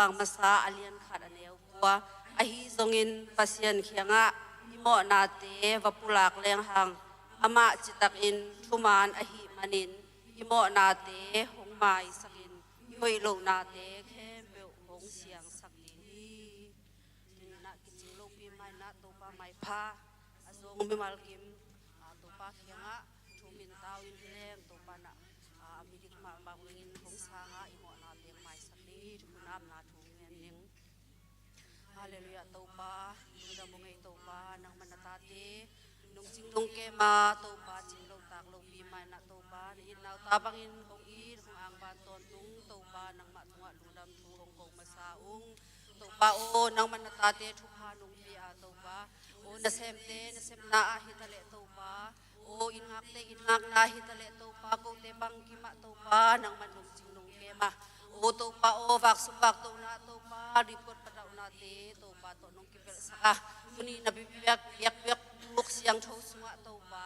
bang masa alian khat aneu kwa ahi zongin pasien khianga imo nate vapulak leng hang ama chitak in thuman ahi manin imo nate hongmai sakin ihoi lo nate khem be hong siang sakin hi na kiching lo pi mai na to pa mai pha azong mi mal kim to pa khianga thumin tawin leng to pa na amidik ma ba wingin hong sanga imo nate mai sakli thunam na thungen ning hallelujah to pa nda mongai to pa nang manatate nung jinglong ke ma to pa jinglong tak lo pi mai na to pa in naw tabangin hong i hong ang ban ton tung to pa nang ma tunga lundam thu hong kong masaung to pa o nang manatate thu pha nung pi a to pa o na sem na a hitale to pa o in ngak na hitale to pa ko te bang ki ma to pa nang manung jinglong ke ma o to pa o vak subak to na to pa report pa daw na te to pa to nung kipel saka kuni nabibiyak yak luk siang tho sunga to pa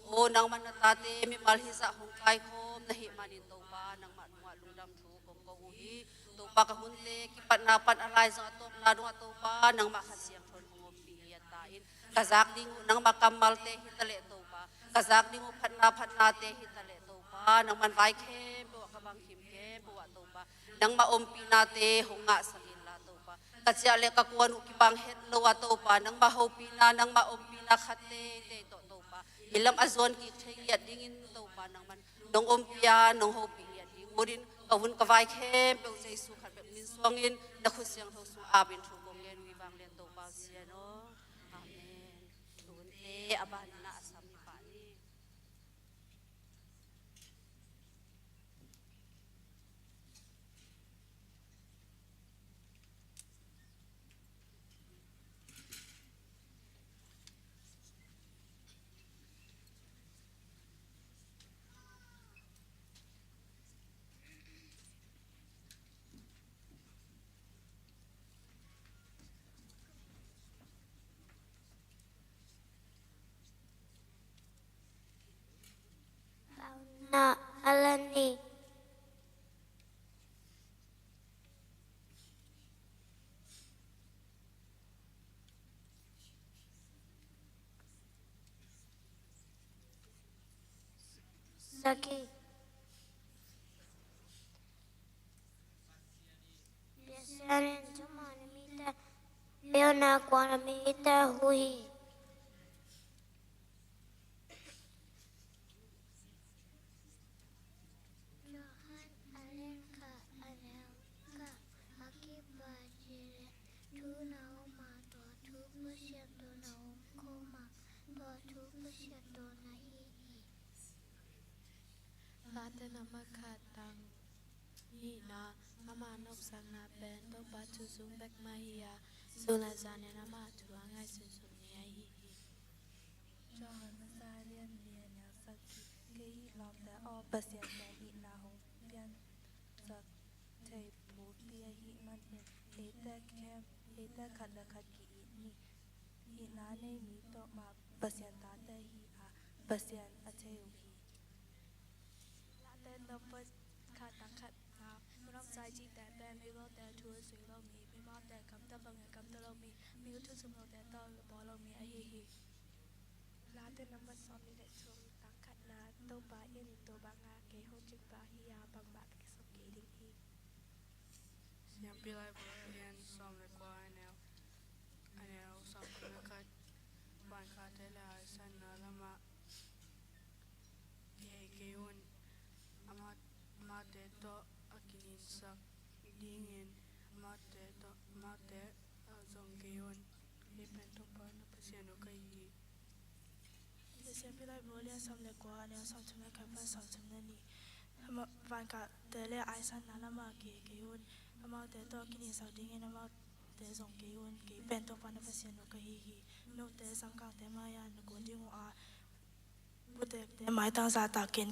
o nang manatate mi malhisa hong kai khom nahi manin to pa nang matwa lundam thu kong ko hi to pa ka hunte kipat na pan alai sa atop na dung to pa nang makasiang thon hong pi yatain kazak ding nang makamal te hitale to pa kazak ding phat na te hitale to pa nang man vai khem bo ka bang khim ke bo to pa nang maompi na te honga sakin la to pa katsiale ka kuan ki bang het lo to pa nang mahopi na nang maompi na khate te to pa ilam azon ki theyat dingin to pa nang man nong ompia nong hopi ya ding modin kawun ka vai khem be jesu khat be min swangin na khusyang tho su abin thu bong len wi bang len to pa sia no amen thun te aban na asam ni pa ni na alani Saki Biasarin cuma namita Leona kwa namita hui Late nama katang hina ama nop sang na pen to pa tu sung bek mahia sula zane nama tu angai susum ni ai John Masalian Liana Saki Kei Lom the all Basian Hi Na Hong Pian Sak Tay Mu Pia Hi Man Hin Eta Kem Eta Kanda Kaki Ni Hi Na Ne Mi To Ma Basian Ta Te Hi A Basian Ateu Hi Late no pas katang kat na Ram sai chi ta pe mi lo te thu sui lo mi ma te kam ta bang kam ta lo mi thu sum lo te to bo lo mi a hi hi Late number som ni le sum ta kat na to ba in to ba nga ke ho chik ba hi ya bang ba ke so ke ding hi Siang pilai bolian som le kwa anel som kuna kat ban katela san na lama keun amat mate to akinin sak dingin mate to mate zong keun lipen to pa na pasiano kai Siang pilai bolian som le kwa anel som chum le ka ba som chum le ni ama ban ka te le ai san na lama ke un ama te to kini sak ding ama te zong keun ke pen to pa na pasiano kai hi no te sang ka te ma ya na kon ding a Butek te mai tang sa ta ken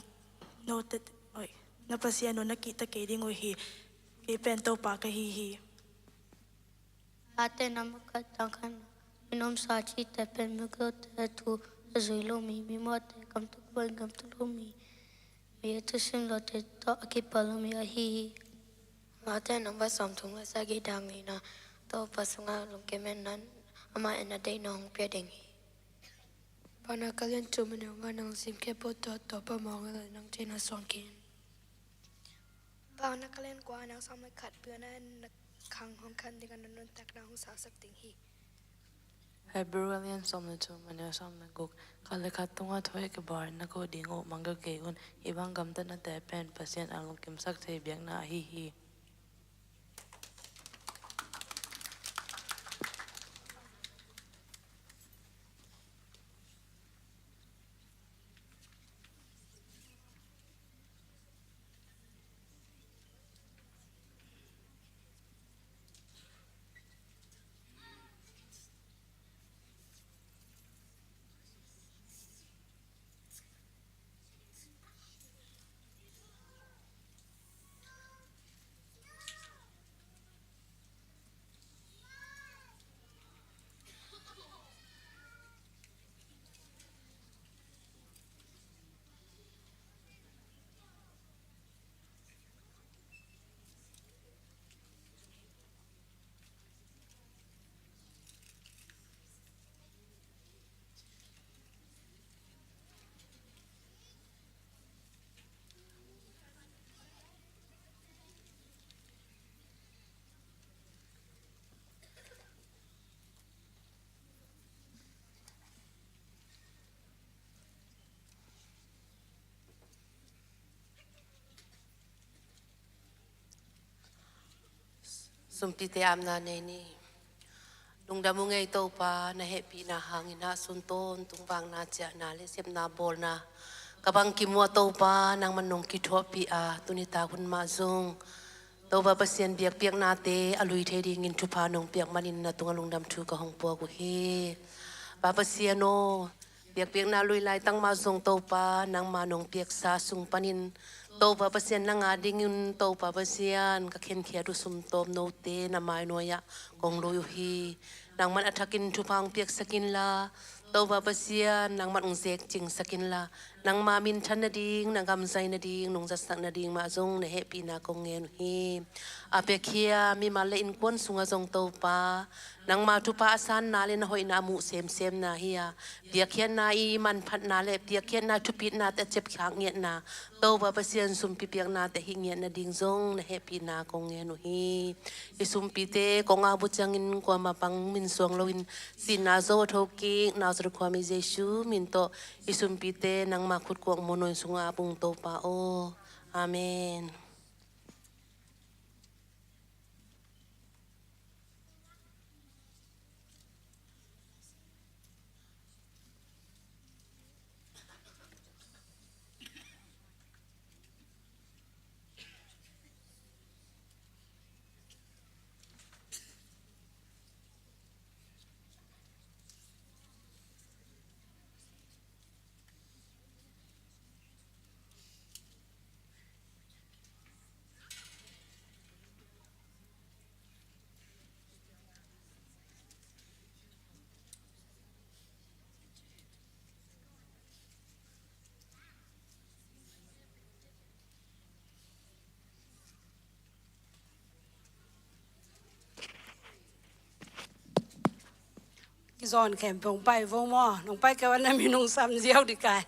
no te oi na pasiano na kita ke ding hi ke pen to pa ka hi Late nama katang kan Minom sachi te pen mukro te tu Zui lo mi mo te kam tu bang kam tu lo mi tu sim lo te to akipa lo mi a hi มาแต่น้องผสมถุงละสักกี่ดังนี่นะโตปัสงาลงเกมันนั้นอามาเอ็นได้น้องเปียดิงปานักเรียนจุมันยังว่าน้องซิมแค่ปวดตัวประมองอะไรน้องเจน่าสอนกินปานักเรียนกว่าน้องซ้อมไม่ขัดเพื่อนนั้นขังห้องคันที่กันนนตักน้องสาวสักติงฮีHebrewian somna chu mania somna guk kaleka tunga thoi ke bar na ko dingo manga ke un ibang gamta na te pen pasien along kim sak thei biak na hi sumpite amna ne ni lung damu ngai to pa na happy na hangina sunton tungwang na cha na le sep na bol na kabang ki mo to pa nang manong ki thopi a tunita hun ma zung to ba pasien biak piak na te alui the ding in thupa nong piak manin na tunga lung dam thu ka hong po ko he ba pasiano piak piak na lui lai tang ma zung to pa nang manong piak sa sung panin to pa pasien na nga ding yun to pa pasien ka khen khia du sum tom no te na mai no ya kong lo yu hi nang man athakin thupang piak sakin la to pa pasien nang man ungzek ching sakin la nang ma min than na ding nang gam zai na ding nong sak na ding ma zong ne happy na kong ngen hi ape khia mi ma le in kon sunga zong to pa nang ma thupa asan na le na hoi na mu sem na hiya piak khian na I man phat na le piak khian na thupit na te chep khang nget na to pa pasien sum pi piak na te hi nget na ding zong ne happy na kong ngen hi isum pi te kong a bu changin kwa ma pang min suang loin sin na zo thoki na zru kwa mi jesu min to isum pi te nang ma khut ko monoi sunga pung to pa o amen giòn kèm vòng bay vô mò nông bay cáiวันนั้นมีนงซ้ำเดียวดีกาย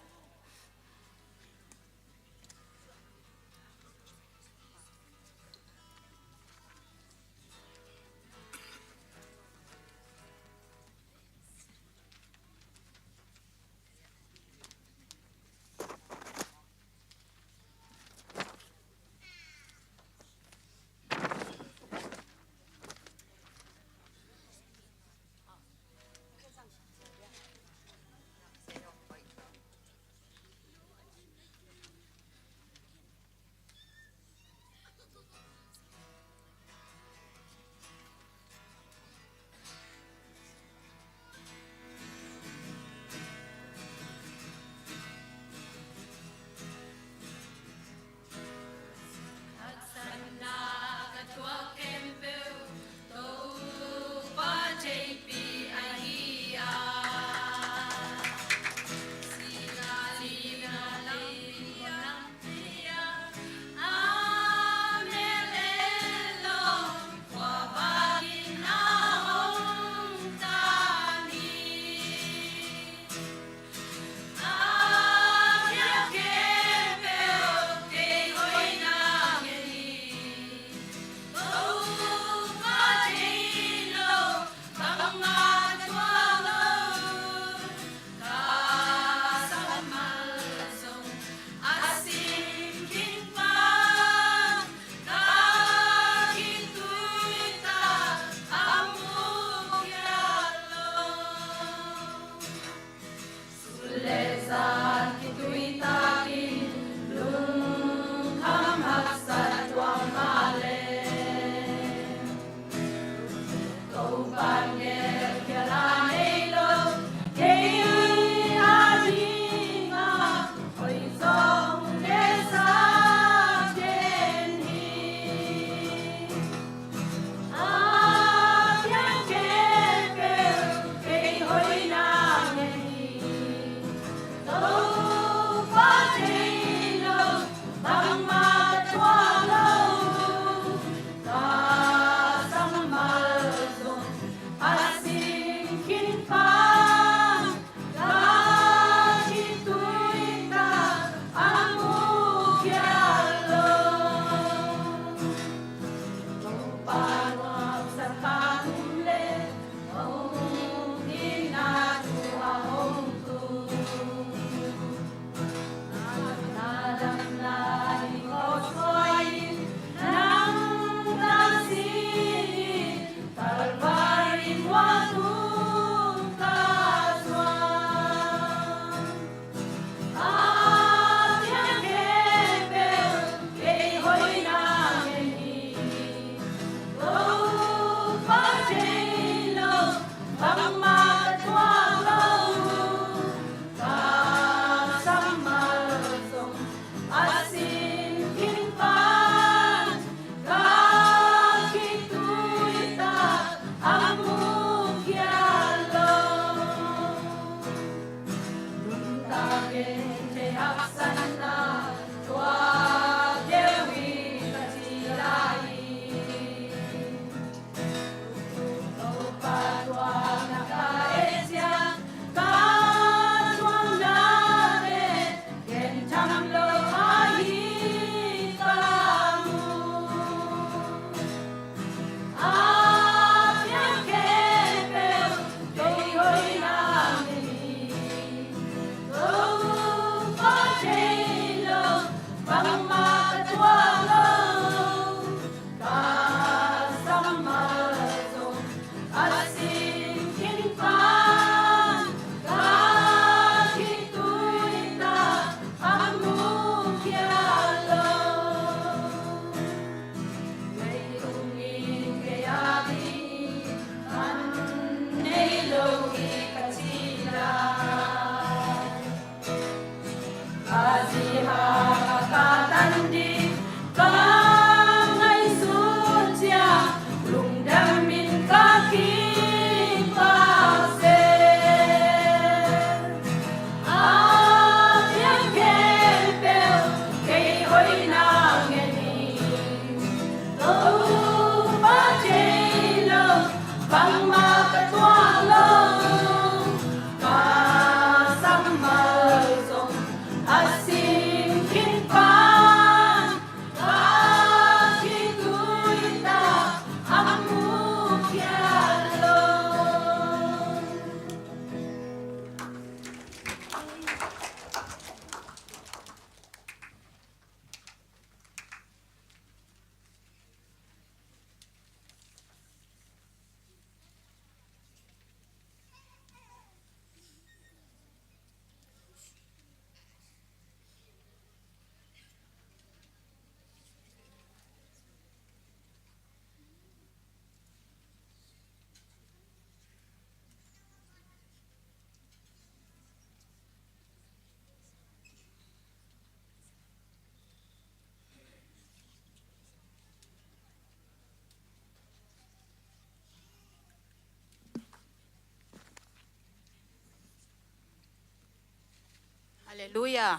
เลลูยา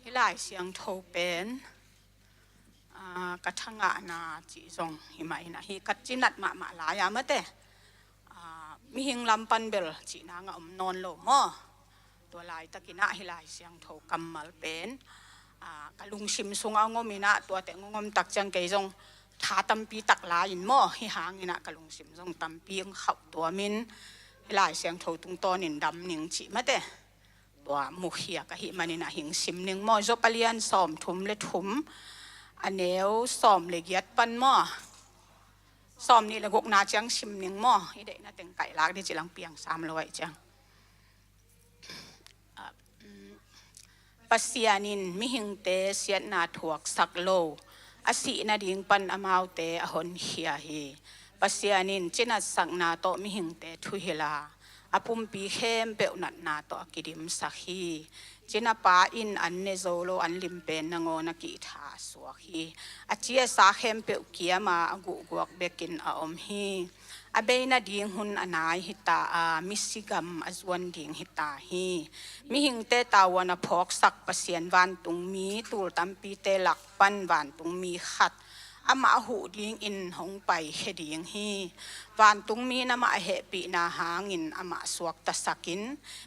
ฮิลายเสียงโทเป็นกระทั่งนาจีจงหิมายนะฮิกัดจินัดมาลายามะเตมีหิงลำปันเบลจีนางอมนอนโลมอตัวลายตะกินะฮิลายเสียงโทกำมัลเป็นกะลุงชิมซุงเอางมินะตัวแต่งงมตักจังเกยจงทาตัมปีตักลายินมอฮิหางอินะกะลุงชิมจงตัมปีงขับตัวมินฮิลายเสียงโทตุงตอนินดำนิงจีมะเตตัวมุขเฮียกะหิมันนินะหิงชิมนิงมอจบเลียนสอมทุมเลทุมอันเนี้ยสอมเลกียดปันมอสอมนี่ละกกนาจังชิมนิงมอฮิเดนะเต็งไก่ลากดิจิลังเปียง300จังปัสยานินมิหิงเตเสียนาถวกสักโลอาศินาดิงปันอมาวเตอหนเฮียฮีปัสยานินจินัดสักนาโตมิหิงเตทุเฮลาอปุ่มปีเข้มเปวนัดนาโตกิดิมสักฮีจินาปาอินอันเนโซโลอันลิมเป็นนงอนักิทาสวกฮีอาเจียสาเข้มเปวเกียมาอกุกวกเบกินอมฮีอาเบยนาดิงหุนอนายฮิตามิสิกัมอจวนดิงฮิตาฮีมิหิงเตตาวันพอกสักปะเสียนวันตุงมีตูลตัมปีเตลักปันวันตุงมีขัดอามาหูดิงอินหงไปเฮดิงฮีวันตุงมีนามาเหปีนาหางินอามาสวกตะสักิน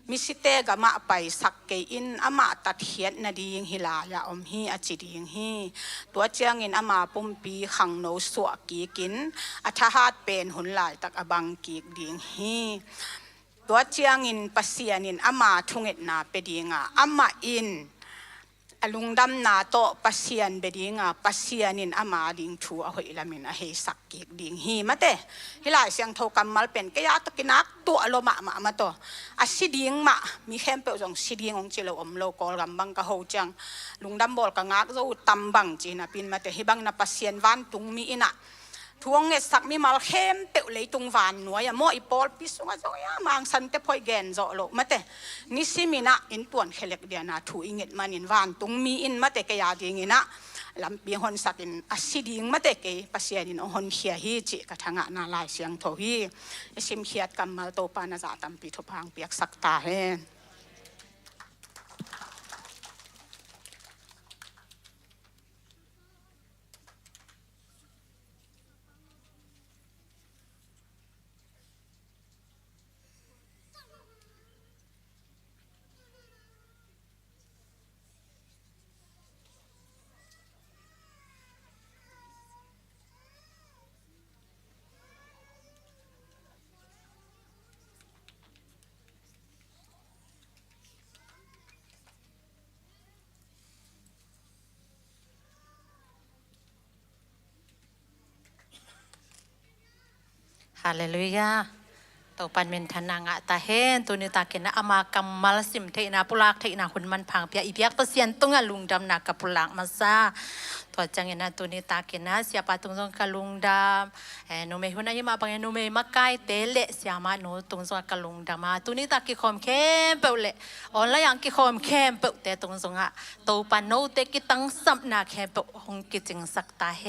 มิสิเตกะมาไปสักเกอินอามาตัดเฮียนนาดิงฮิลายาอมฮีอจิดิงฮีตัวเจียงอินอามาปุ่มปีขังโนสวกีกินอัฐหัดเป็นหุนลายตักอบังกีกดิงฮีตัวเจียงอินปัสเซียนินอามาทุงเอ็ดนาเปดิงอามาอินลุงดำนาโตปัสเซียนเบดิงปัสเซียนินอามาดิงทูอหอยละมินเฮสักกีกดิงฮีมาเตฮิลายเสียงโทกำมัลเป็นกะยาตะกินักตัวอโลมาโตอาศิดิงมามีเข้มเปลจงศิดิงองจิโลอมโลกอลกำบังกะโฮจังลุงดำบอกกะงักโซตัมบังจีนะปินมาเตฮิบังนาปัสเซียนวันตุงมีอินะทวงเงสักมีมาเข้มเปลเลยตุงวานหนัวยมออีปอลพิสุงะโซยามังสันเตพอยแกนโซโลมาเตนิสิมินะอินตวนเขเล็กเดียนาทูอิงเอ็ดมันอินวานตุงมีอินมาเตกะยาดิงอินะลำปีหอนสักอินอาศิดิงมาเตกะปัสเซียนินหอนเขียฮีจิกะทังะนาลายเสียงโทฮีสิมเขียดกำมัลโตปานาจาตัมปีทุพังเปียกสักตาเฮฮาเลลูยาตัวปันเมนทนางะตาเฮนตัวนี้ตาเกนะอามากำมัลสิมเทนาปุลากเทนาหุ่นมันพังเปียอีเปียกเปอร์เซ็นต์ตุงลุงดำนากับปุลากมาซาตัวจังเงินตัวนี้ตาเกนะเสียปาตุงซงกับลุงดำโนเมหุ่นอายุมาปังโนเมมาไกเตเลเสียมาโนตุงซงกับลุงดำมาตัวนี้ตาเกคอมเข้มเปล่าออนไลน์ยังเกคอมเข้มเปล่าแต่ตุงซงะตัวปันโนเตกิตั้งสับนาเข้มเปล่าหงกิจิงสักตาเฮ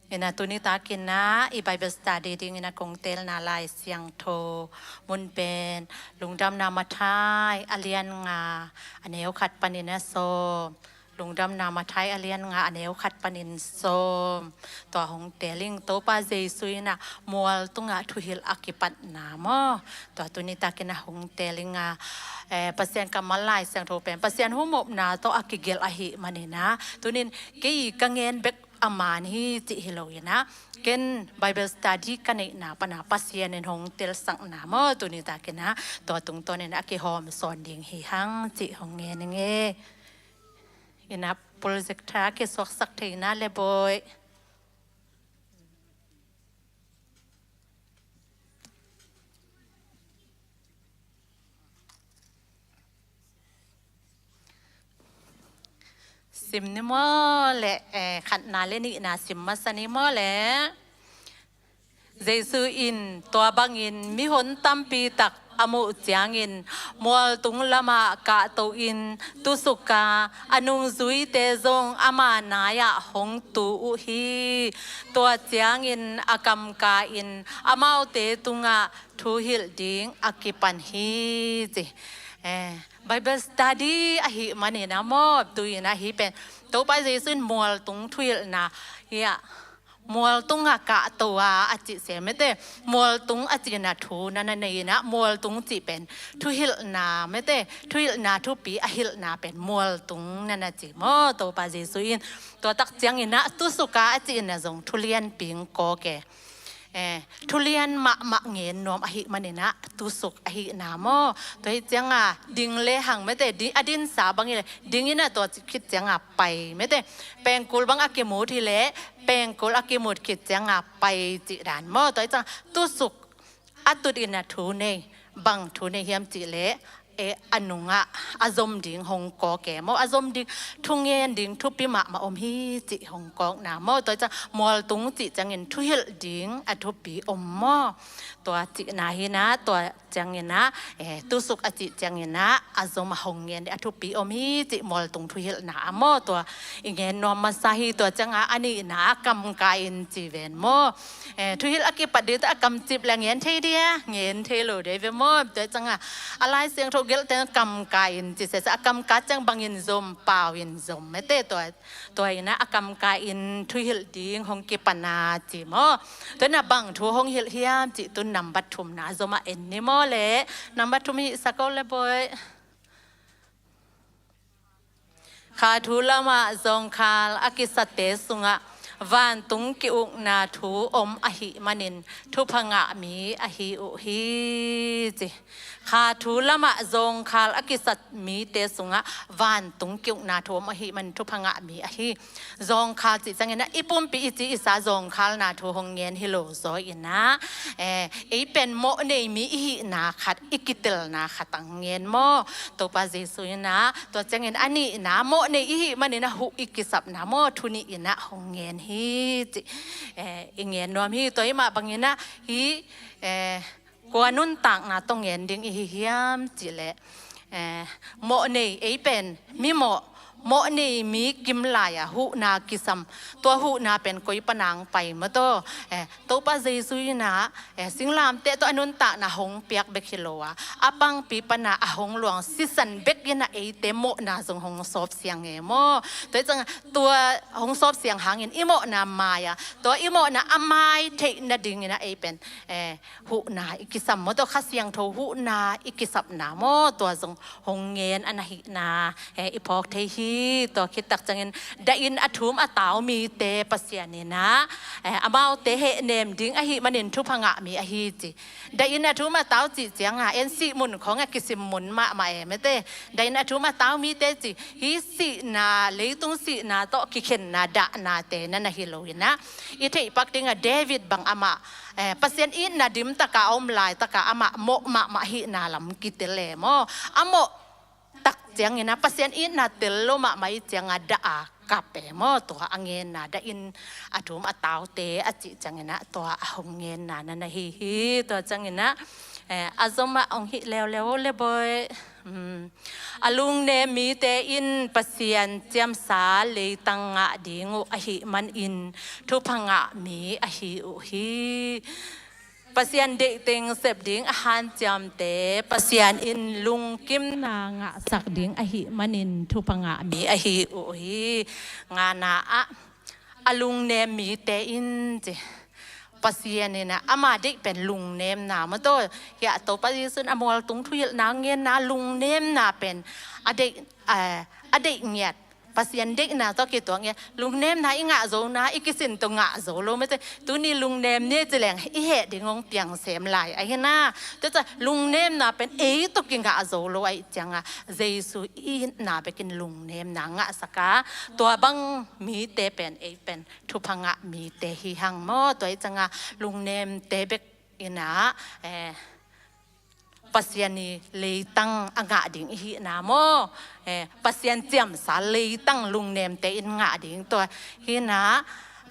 เนะตัวนี้ตากินนะอีไบเบิลสตาดีดิ้งนะกงเตลนาลายเสียงโทมุนเป็นลุงดำนามาไทยอเลียนงาอันเนวขัดปนินนะโซลุงดำนามาไทยอเลียนงาอันเนวขัดปนินโซตัวของเตลิงโตปาเจซุยนะมัวตุงะทุหิลอากิปัตนามอตัวนี้ตากินนะของเตลิงงาเปอร์เซ็นต์กำมัลลายเสียงโทเป็นเปอร์เซ็นต์หัวหมบนาตัวอากิเกลอาหิมันนี่นะตัวนี้กี่กังเงินเบกอามานี่จิฮิโลยนะเกนไบเบิลสตัดดี้กันในนาปนาปัสเซียนในห้องเตลสังนามอตัวนี้ตาเกนะตัวตรงตัวนี้นะกิฮอมสอนดิ่งหิหังจิห้องเงินเงี้ยนะโปรเจกต์ทักกิสวกสักทีนะเลยบอยสิมนิมอแหละขัดนาเลนินาสิมมาสนิมอแหละเจซูอินตัวบางอินมีหนตั้มปีตักป อมุเจียงอินมัวตุงละมากะโตอินตุสุกาอนุงซุยเตซงอามานายะหงตูอุฮีตัวเจียงอินอากำกาอินอามาเตตุงะทูฮิลดิงอากิปันฮีจิBible study อหิมันนี่นะมอบตุยนะฮิเป็นตัวไปเจสุนมัวตุงทุยนะเฮียมัวตุงอากะตัวอาจิเสไม่ได้มัวตุงอาจินาทูนั่นนี่นะมัวตุงจิเป็นทุยนาไม่ได้ทุยนาทุปีอหิลนาเป็นมัวตุงนั่นจิมอตัวไปเจสุนตัวตักเจียงอินะตุสุกาอาจินะจงทุเรียนปิงโกแกทุเรียนมะเงินนวมอหิมันนี่นะตุสุกอหินามอตัวเจียงอ่ะดิงเลหังไม่ได้ดิอดินสาบางอย่างดิงนี่นะตัวคิดเจียงอ่ะไปไม่ได้แปลงกุลบางอากิมูทีเละแปลงกุลอากิมูคิดเจียงอ่ะไปจิดานมอตัวเจียงตุสุกอัตุดินนะทูเนบังทูเนเฮียมจิเละอนุงะอารมณ์ดิ่งหงกอแก่มออารมณ์ดิ่งทุ่งเงินดิ่งทุปิมะมาอมฮีจิหงกอกนามอตัวจะมอลตุงจิจังเงินทุยดิ่งอทุปีอมมอตัวจินาหินะตัวจังเงินนะตุสุกอจิจังเงินนะอารมณ์หงเงินอทุปีอมฮีจิมอลตุงทุยนามอตัวอีเงินนอมมาสาฮีตัวจังอันนี้นะกำกายจิเวนมอทุยอกิปัดเดตกำจิบแรงเงินเทเดียเงินเทโลเดเวมอตัวจังอะไรเสียงเกลแต่กำกายอินจิเสสกำกัดจังบางอินซมเปล่าอินซมไม่เต้ตัวนะกำกายอินทุยหิลดิงหงกิปนาจิมอตัวน่ะบางทัวหงหิลเฮียมจิตุนนำบัตถุมนาซมาเอ็นนิมอเล่นำบัตถุมิสกอลเลบอยขาทุลมาซงคาลอากิสเตสุงะวันตุงกิอุนาทูอมอหิมันินทุพงะมีอหิอุหิจิขาทูละมะซงคาลอกิสัตมีเตสุงะวันตุงกิอุนาทูอมอหิมันทุพงะมีอหิซงคาลจิจังเงินอีปุ่มปีอิจิอิสาซงคาลนาทูหงเงินฮิโลโซอินะเป็นโมเนมีอิหินาขัดอิกิเตลนาขัดตังเงินโมตัวปาเจสุยนะตัวจังเงินอันนี้นะโมเนอิหิมันนะหุอิกิสับนะโมทุนิอินะหงเงินฮิอิเงินรวมฮิตัวมาบางเงินนะฮิกว่านุ่นต่างนะต้องเงินดิ้งอิฮิยามจิเลโมเนเป็นมิโมเนมีกิมลายหูนากิสัมตัวหูนาเป็นกุยปนังไปมาตัวปาเจสุยนะสิงลามเตตัวอนุนตะนะหงเปียกเบคิโลวะอปังปีปนาหงหลวงสิสันเบกยันเตโมนาจงหงซอบเสียงโมตัวจังตัวหงซอบเสียงหางเงินอิโมนามายาตัวอิโมนาอามายเทนดิ่งนะเป็นหูนาอิกิสัมมตัวข้าเสียงโทหูนาอิกิสับนาโมตัวจงหงเงินอนาหินาอิพอกเทฮีตัวคิดตักจังเงินได้ยินอธุมอตาวมีเตปเสียนี่นะอามาเตเหเนมดิ้งอหิมันเห็นทุพงะมีอหิจิได้ยินอธุมอตาวจิเจียงเอ็นสิมุนของกิสิมุนมาไม่เตได้ยินอธุมอตาวมีเตจิฮิสินาเลยตุงสินาโตกิเข็นนาดะนาเตนั่นนะฮิโลยนะอีเทปักติงเดวิดบังอามาปเสียนอินนาดิมตะกาอมลายตะกาอามาโมมาหินาลำกิเตเลโมอาโมตักเจียงนะปเสียนอินนาเตลโลมาไม่เจียงดากับเปมอตัวอังเงินนาได้อินอธุมอตาวเตอจิจังนะตัวหงเงินนานั่นฮิตัวจังนะอาจมาองหิแล้วเลยบอยอลุงเนมีเตอินปเสียนเจียมสาเลยตังงะดิงอหิมันอินทุพงะมีอหิอุหิปเสียนเด็กเต็งเสพดิ้งอาหารจำเตปเสียนอินลุงกิมนางะสักดิ้งอหิมันินทุพงะมีอหิอุหิงานาอลุงเนมีเตอินเจปเสียนเนี่ยนะอามาเด็กเป็นลุงเนมนามาโตอย่าโตปฏิสุนอมวลตุงทุยนางเงินนาลุงเนมนาเป็นอเด็กเงียดปเสียนเด็กนะต้องเกี่ยวตัวเงี้ยลุงเนมนะอีงะโจนะอีกิสินตัวงะโจโลไม่ใช่ตัวนี้ลุงเนมเนี่ยจะแหลงอีเหตุงงเปียงเสมลายไอ้หน้าแต่จะลุงเนมนะเป็นตัวกินงะโจโลไอ้จังอะเจสุอีน่าไปกินลุงเนมนะงะสักาตัวบังมีเตเป็นเป็นทุพงะมีเตหิหังมอตัวไอ้จังอะลุงเนมเตเบกอินะปัสยานีเลยตั้งอ่างดิ่งอีนาโมปัสยานเจียมสาเลยตั้งลุงเนมเตอินงะดิ่งตัวฮีนะ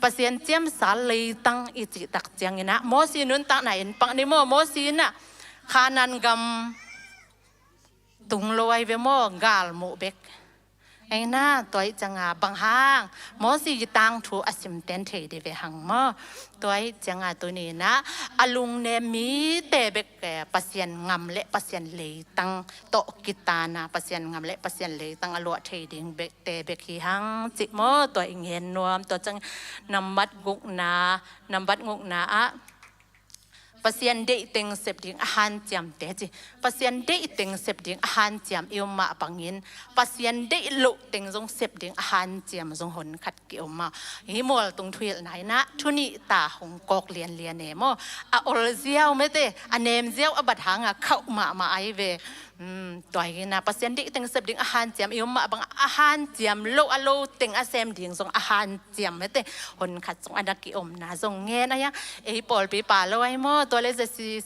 ปัสยานเจียมสาเลยตั้งอิจิตักเจียงนะโมซีนุนตั้งไหนปังนิโมซีนะ คานันกำตุงลอยเวโมกาลโมเบกไอ้หน้าตัวจังบางห้างมอสีตังถูอสิมเตนเทเดเวหังมอตัวจังตัวนี้นะอลุงเนมีเตเบกปัสยันงำเละปัสยันเลยตังโตกิตานาปัสยันงำเละปัสยันเลยตังอลวะเทดิงเบกเตเบกหังจิมอตัวเงินนวมตัวจังนำบัดกุกนานำบัดกุกนาpasien de ting sep ding han jam te ji pasien de ting sep ding han jam ioma pangin pasien de lo ting jong sep ding han jam jong hon khat ki oma hi mol tung thuil nai na thuni ta hong kok lian lian ne mo a ol ziaw me te anem ziaw abat hanga khau ma ai veตัวนี้นะปัสยันดิตึงเสพดิ่งอาหารเจียมอิมมาบางอาหารเจียมโลอโลตึงอาเซมดิ่งส่งอาหารเจียมไม่เตะคนขัดส่งอันดักกิอมนะส่งเงี้ยนะยังไอ้ปอลปีป่าโลไอ้โมตัวเลส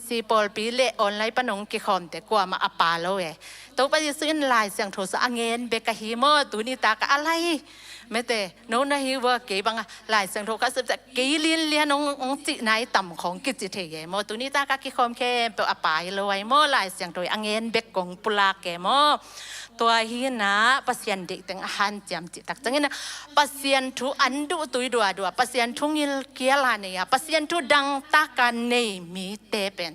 ซีปอลปีเละออนไลน์ปนงกิคอมแต่กว่ามาอปาโลเอตัวไปซื้อลายเสียงโทรศัพท์เงินเบกะฮีโมตัวนี้ตากะอะไรไม่แต่โน้นนะฮิวเก๋บังหลายเสียงโทรศัพท์จะเก๋เลียนองจิไหนต่ำของกิจเทียโมตัวนี้ตากะกิคอมแค่เปอปายโลไอ้โมหลายเสียงโทรเงินเบกกงปุลาแกโมตัวฮีนะปัสยันเด็กแต่งอาหารจำจิตตักจังงี้นะปัสยันทุอันดูตุยดัวปัสยันทุงิลเกียลาเนี่ยปัสยันทุดังตากันเนมีเตเป็น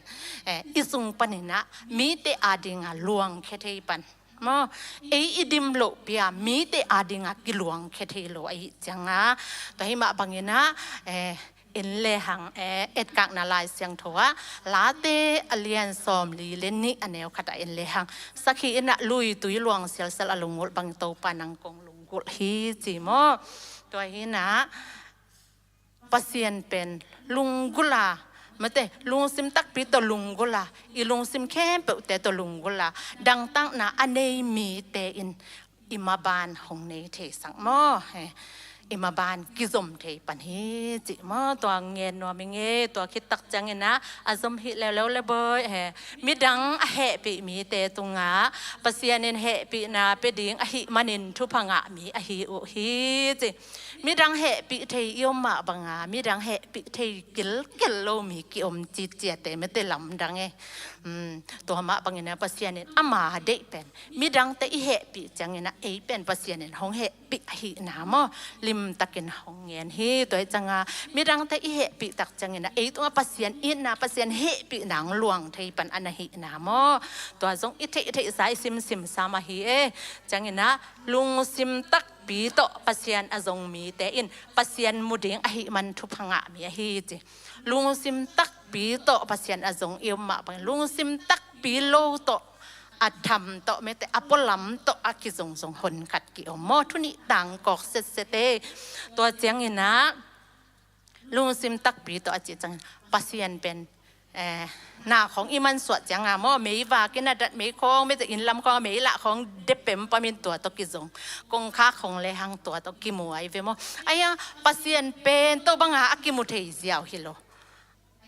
อิสุงปนินะมีเตอาดิงาลวงแค่เทปันมอไออิดิมโลเปียมีเตอาดิงากิลวงแค่เทโลไอจังอ่ะตัวฮีมาบังงี้นะเอ็นเลหังเอ็ดกักนาลายเสียงถัวลาเตอเลียนซอมลีเลนนี่อันเนวขัดเอ็นเลหังสักขีน่ะลุยตุยหลวงเสียลเซลอลุงกุลบังโตปานังกงลุงกุลฮีจิโมตัวฮีนะปัสยันเป็นลุงกุลามาเตลุงซิมตักปีตัวลุงกุลาอีลุงซิมแค่เปิดแต่ตัวลุงกุลาดังตั้งนะอันเนมีเตอินอิมาบานของเนเทสังโมอิมาบานกิจมเทปันฮีจิมอตัวเงินนัวมิเงตัวคิดตักจังเงินนะอาสมหิแล้วเลยเบยมีดังเหปีมีเตตุงาปัสยานินเหปีนาเปดิงอหิมันินทุพังะมีอหิอุฮีจิมีดังเหปีเทยมมาบังามีดังเหปีเทกิลโลมีกิอมจิเจเตไม่เตลำดังตัวมาบังเงินปัสยานินอามาเดเป็นมีดังเตอิเหปีจังเงินนะเป็นปัสยานินของเหปีอหินามอลิมตักเงินของเงินฮีตัวจังมีดังแต่อิเหปีตักจังเงินนะตัวปัสยันอินนะปัสยันเหปีหนังหลวงไทยปันอันหินามอตัวทรงอิเทสายซิมสามาฮีจังเงินนะลุงซิมตักปีโตปัสยันอจงมีแต่อินปัสยันมุดิงอหิมันทุพังะมีฮีจิลุงซิมตักปีโตปัสยันอจงเอวมาบังลุงซิมตักปีโลโตอัดทำโตไม่แต่อปลัมโตอากิจงหนขัดกิอมอทุนิต่างกอกเสเตตัวเจียงนี่นะลุงซิมตักปีโตอาจิจังปัสยันเป็นหน้าของอิมันสวดจังมอไม่ว่ากินดัดไม่คงไม่แต่อินลำคอไม่ละของเด็บเป็นปามินตัวตกิจงกงค้าของเลหังตัวตกิมวยเวมอไอ้ยังปัสยันเป็นตัวบังอากิมุเทยเสียวฮิโล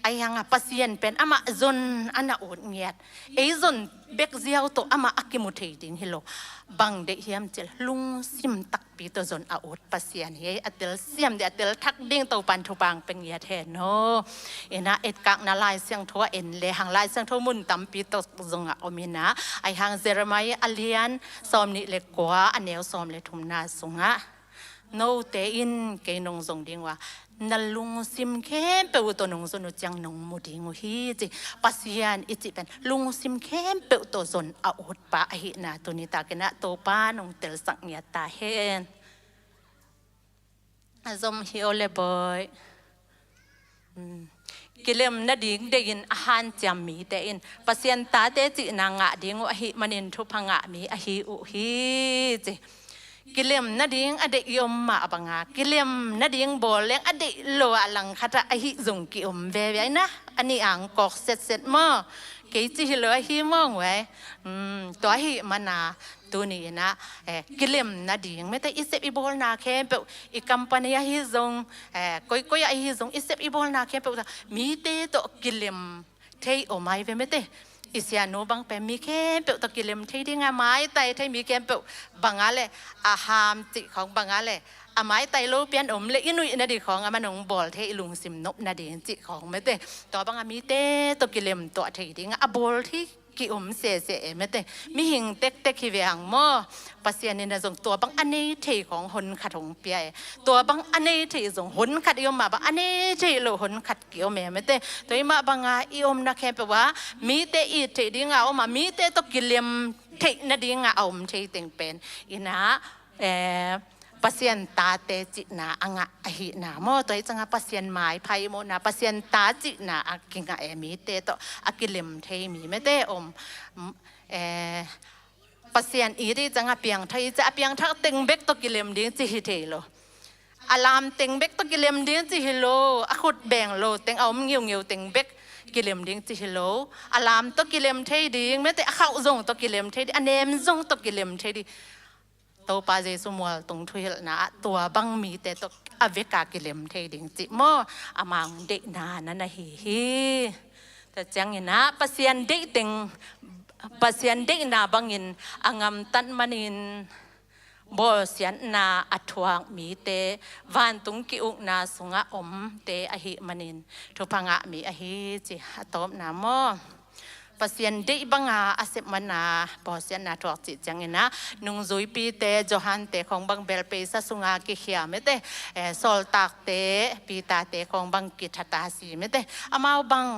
ไอ้ยังปัสยันเป็นอามาจนอันน่ะอดเงียดไอ้จนเบกเจียวตัวอามาอักิมุเทดิงฮิโลบังเดียมเจลลุงซิมตักปีตัวจนอาอดปัสยันเฮอัตเตลเสียมเดอัตเตลทักดิ้งตัวปันทุบางเป็นเงียแทนโนเอ็นะเอ็ดกักนาลายเสียงทัวเอ็นเลหังลายเสียงทัวมุนตั้มปีตัวจงอาอมินะไอ้หังเซรมายอเลียนซอมนิเล็กกว่าอันเนวซอมเลทุมนาสุงะโนเตอินเกนงจงดิ้งว่านัลลุงซิมเข้มเปิดตัวนงสนุจังนงมุดิงฮีจิปัสยานอิจิเป็นลุงซิมเข้มเปิดตัวสนอาอุดปะหินาตัวนี้ตากันนะตัวป้านงเตลสังเงียตาเฮนอาจมฮิโอเลบอยกิเลมนาดิ่งเดินอาหารจำมีแต่อินปัสยันตาเตจินางะดิ่งอหิมันินทุพังะมีอหิอุฮีจิกิเลมนาดิ่งอเดยมมาบังอากิเลมนาดิ่งบอลเลี้ยงอเดโลอลังคัตอหิจงกิอมเวียนะอันนี้อ่างกอกเสร็จมั้งเกจิฮิโลหิมองไว้ตัวหิมานาตัวนี้นะกิเลมนาดิ่งไม่แต่อิเซบิบอลนาแค่เปอีกัมปานีหิจงก้อยหิจงอิเซบิบอลนาแค่เปมีเตโตกิเลมเทยอไม่เวไม่เตอิสยานูบังเป็นมีแค่เปล่าตะกิเลมที่ได้งาไม้แต่ที่มีแค่เปล่าบางอะไรอาหารจิของบางอะไร ไม้ไตโลเปียนอมเล็กนุ่ยนาดีของมันงบอลเทลุงซิมนบนาดีจิของไม่เตตัวบางมีเตตัวกิเลมตัวเทดิ้งบอลที่กิอมเสไม่เตมีหิงเต็กขี้เวียงหม้อปัสยานินส่งตัวบางอันนี้เทของหนขัดหงเปียตัวบางอันนี้เทส่งหนขัดยมมาบางอันนี้เทโลหนขัดเกี่ยวไม่เตตัวมาบางอีอมนักแค่แปลว่ามีเตอีเทดิ้งเอามามีเตตัวกิเลมเทนาดิ้งเอาเทติงเป็นอินะpasien ta te chi na anga ahi na mo to changa pasien mai phai mo na pasien ta chi na akinga emi te to akilim thei mi me te om pasien i ri changa piang thai cha piang thak teng bek to kilem ding chi hi the lo alam teng bek to kilem ding chi hi lo akhut beng lo teng om ngiu teng bek kilem ding chi hi lo alam to kilem thei ding me te khau zong to kilem thei anem zong to kilem thei diตัวปาเจสุมัวตรงทุยนะตัวบังมีแต่ตัวอเวกากิเลมเทดิงจิโมอามังเด็กนานั่นนะฮีแต่จังเงินนะปัสยันเด็กติงปัสยันเด็กนาบังเงินอ่างมตันมันินบ่เสียนนาอัฐวงมีเตวันตุงกิอุกนาสุงะอมเตอหิมันินทุพังะมีอหิจิฮัตบนาโมpasien dei banga asep mana pasien na thok chi changena nung zui pi te johan te khong bang bel pe sa sunga ki khia me te sol tak te pi ta te khong bang ki thata si me te amao bang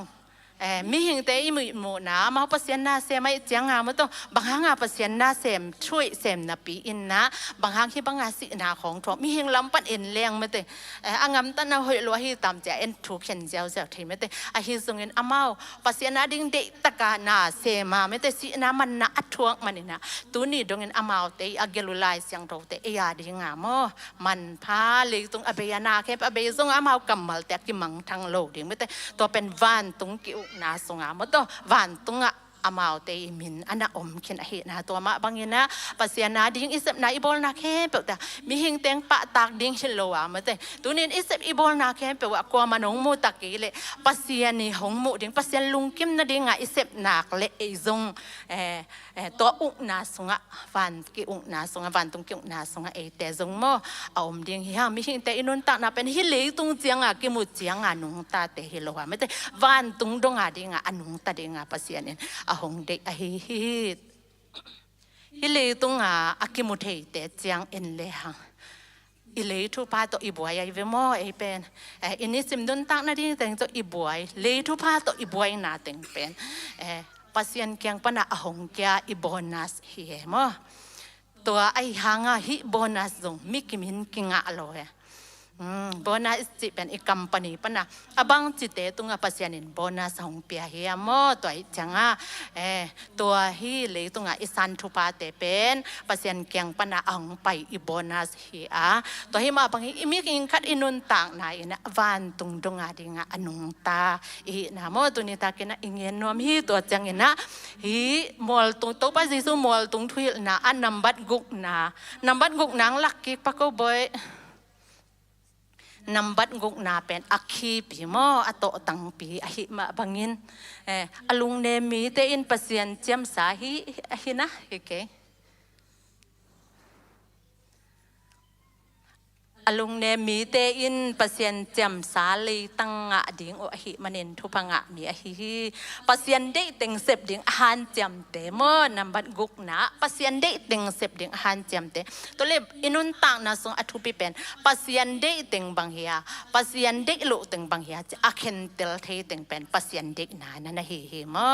mi hing te i mu na ma pasien na se mai changa ma to bang hanga pasien na sem chui sem na pi in na bang hang hi banga si na khong thok mi hing lam pan en leng me te angam tan na hoi lo hi tam ja en thu khen jaw jaw thei me te a hi sungin amao pasien na ding de taka na se ma me te si na man na athuak manina tu ni dongin amao te agelulai siang ro te ya ding nga mo man pha le tung abeyana khe abe zong amao kamal te ki mang thang lo ding me te to pen van tung kiนาสงามตัววันตุงะอามาวเตยมินอันน่ะอมเข็นเหตุนะตัวมาบางอย่างนะปัสยานาดิ้งอิสบนาอิบอลนาแค่เปล่าแต่มีหิงเต็งปะตากดิ้งเชลโลวะมาแต่ตัวนี้อิสบอิบอลนาแค่เปล่าว่ากลัวมันหงมูตะกี้เลยปัสยานีหงมูดิ้งปัสยาลุงกิมนะดิ้งอ่ะอิสบนักเละอิจงตัวอุกนาสงะวันกิอุกนาสงะวันตุงกิอุกนาสงะแต่จงโมเอาอมดิ้งเฮียมีหิงแต่อินุนตานะเป็นฮิเลตุงเจียงอ่ะกิมุเจียงอ่ะนุงตาแต่ฮิโลวะไม่แต่วันตุงดงอ่ะดิ้งอ่ะนุงตาดิ้งอ่ะปัสยานีหงเด็กฮิเลตุงอากิมุเทแต่เจียงเอ็นเลยฮังอิเลทุพาตัวอีบวยไอเวมอไอเป็นอินิสิมดุนตักนาดีแต่งตัวอีบวยเลทุพาตัวอีบวยนาแต่งเป็นปัสยันเกียงปนะหงแกอีโบนัสเฮียมอตัวไอหางฮิโบนัสจงมิกิมินกิงะลอยbonus จิเป็นอีกคัมปานีปนะบังจิเตตุงปัสยานิน bonus หงเปียเฮียมอตัวจังตัวฮีเลยตุงอิสันทุปาเตเป็นปัสยันเกียงปนะหงไปอี bonus เฮียตัวฮีมาบังฮีมีกิงคัดอินุนต่างนายนะวันตุงดงอาดิงอนุงตาอีนะมอตัวนี้ตากินะอิงเงินนวมฮีตัวจังเงินนะฮีมอลตุงตัวปัสยิสุมอลตุงทุยนะอันนัมบัดกุกนางลักกิปะก็บ่อยนับบัดกุกนาเป็นอักขีปีมออโตตังปีอหิมาบังินอลุงเนมีเตอินปัสยันเจียมสาหิหินะโอเคอลุงเนมีเตอินปัสยันเจียมสาลีตั้งอะดิ่งโอหิมันเนนทุพังะมีอหิปัสยันเดติงเสพดิ่งหันเจียมเตมอนับบัดกุกนาปัสยันเดติงเสพดิ่งหันเจียมเตตัวเล็บอินุนตังนาสงอทุปิเป็นปัสยันเดติงบางเฮียปัสยันเดลุติงบางเฮียจะอาเคนเตลเทติงเป็นปัสยันเดนานั่นนะฮิมอ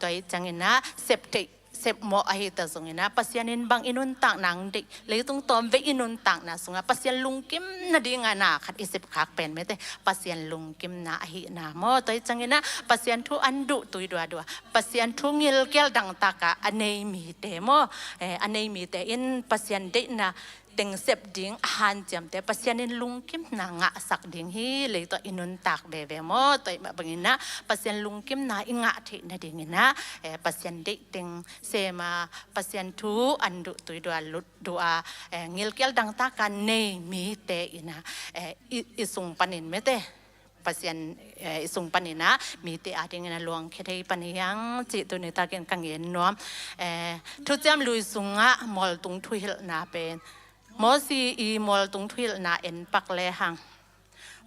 ตัวจังเงินนะเสพติเสพโมอหิตสงนะปัสยันินบางอินุนต่างนางเด็กเลยต้องตอมเวอินุนต่างนะสงปัสยันลุงกิมนาดีงานาขัดอิสิบขักเป็นไม่ได้ปัสยันลุงกิมนาอหินาโมตัวจังนะปัสยันทุอันดุตุยดัวปัสยันทุงิลเกลดังตากะอันนี้มีเตโมอันนี้มีเตอินปัสยันเดนะติงเสพดิ่งหันจำแต่ปัสยานินลุงกิมนางะสักดิ่งฮีเลยตัวอินุนตักเบเวโมตัวแบบนี้นะปัสยานลุงกิมนาอิงะเทนะดิ่งนะปัสยานเด็กติงเสมาปัสยานทูอันดุตุยดัวลุดดัวเงิลเกลดังตากันเนมีเตอินะอิสุงปนินไม่เตปัสยันสุงปนินะมีเตอาดิงนะลวงแค่ได้ปนิยังจิตุนิตาเกนกังเงินน้อมทุจามลุยสุงะมอลตุงทุยนาเป็น มอสีอีมอลตุงทวิลนาเอ็นปักเลหัง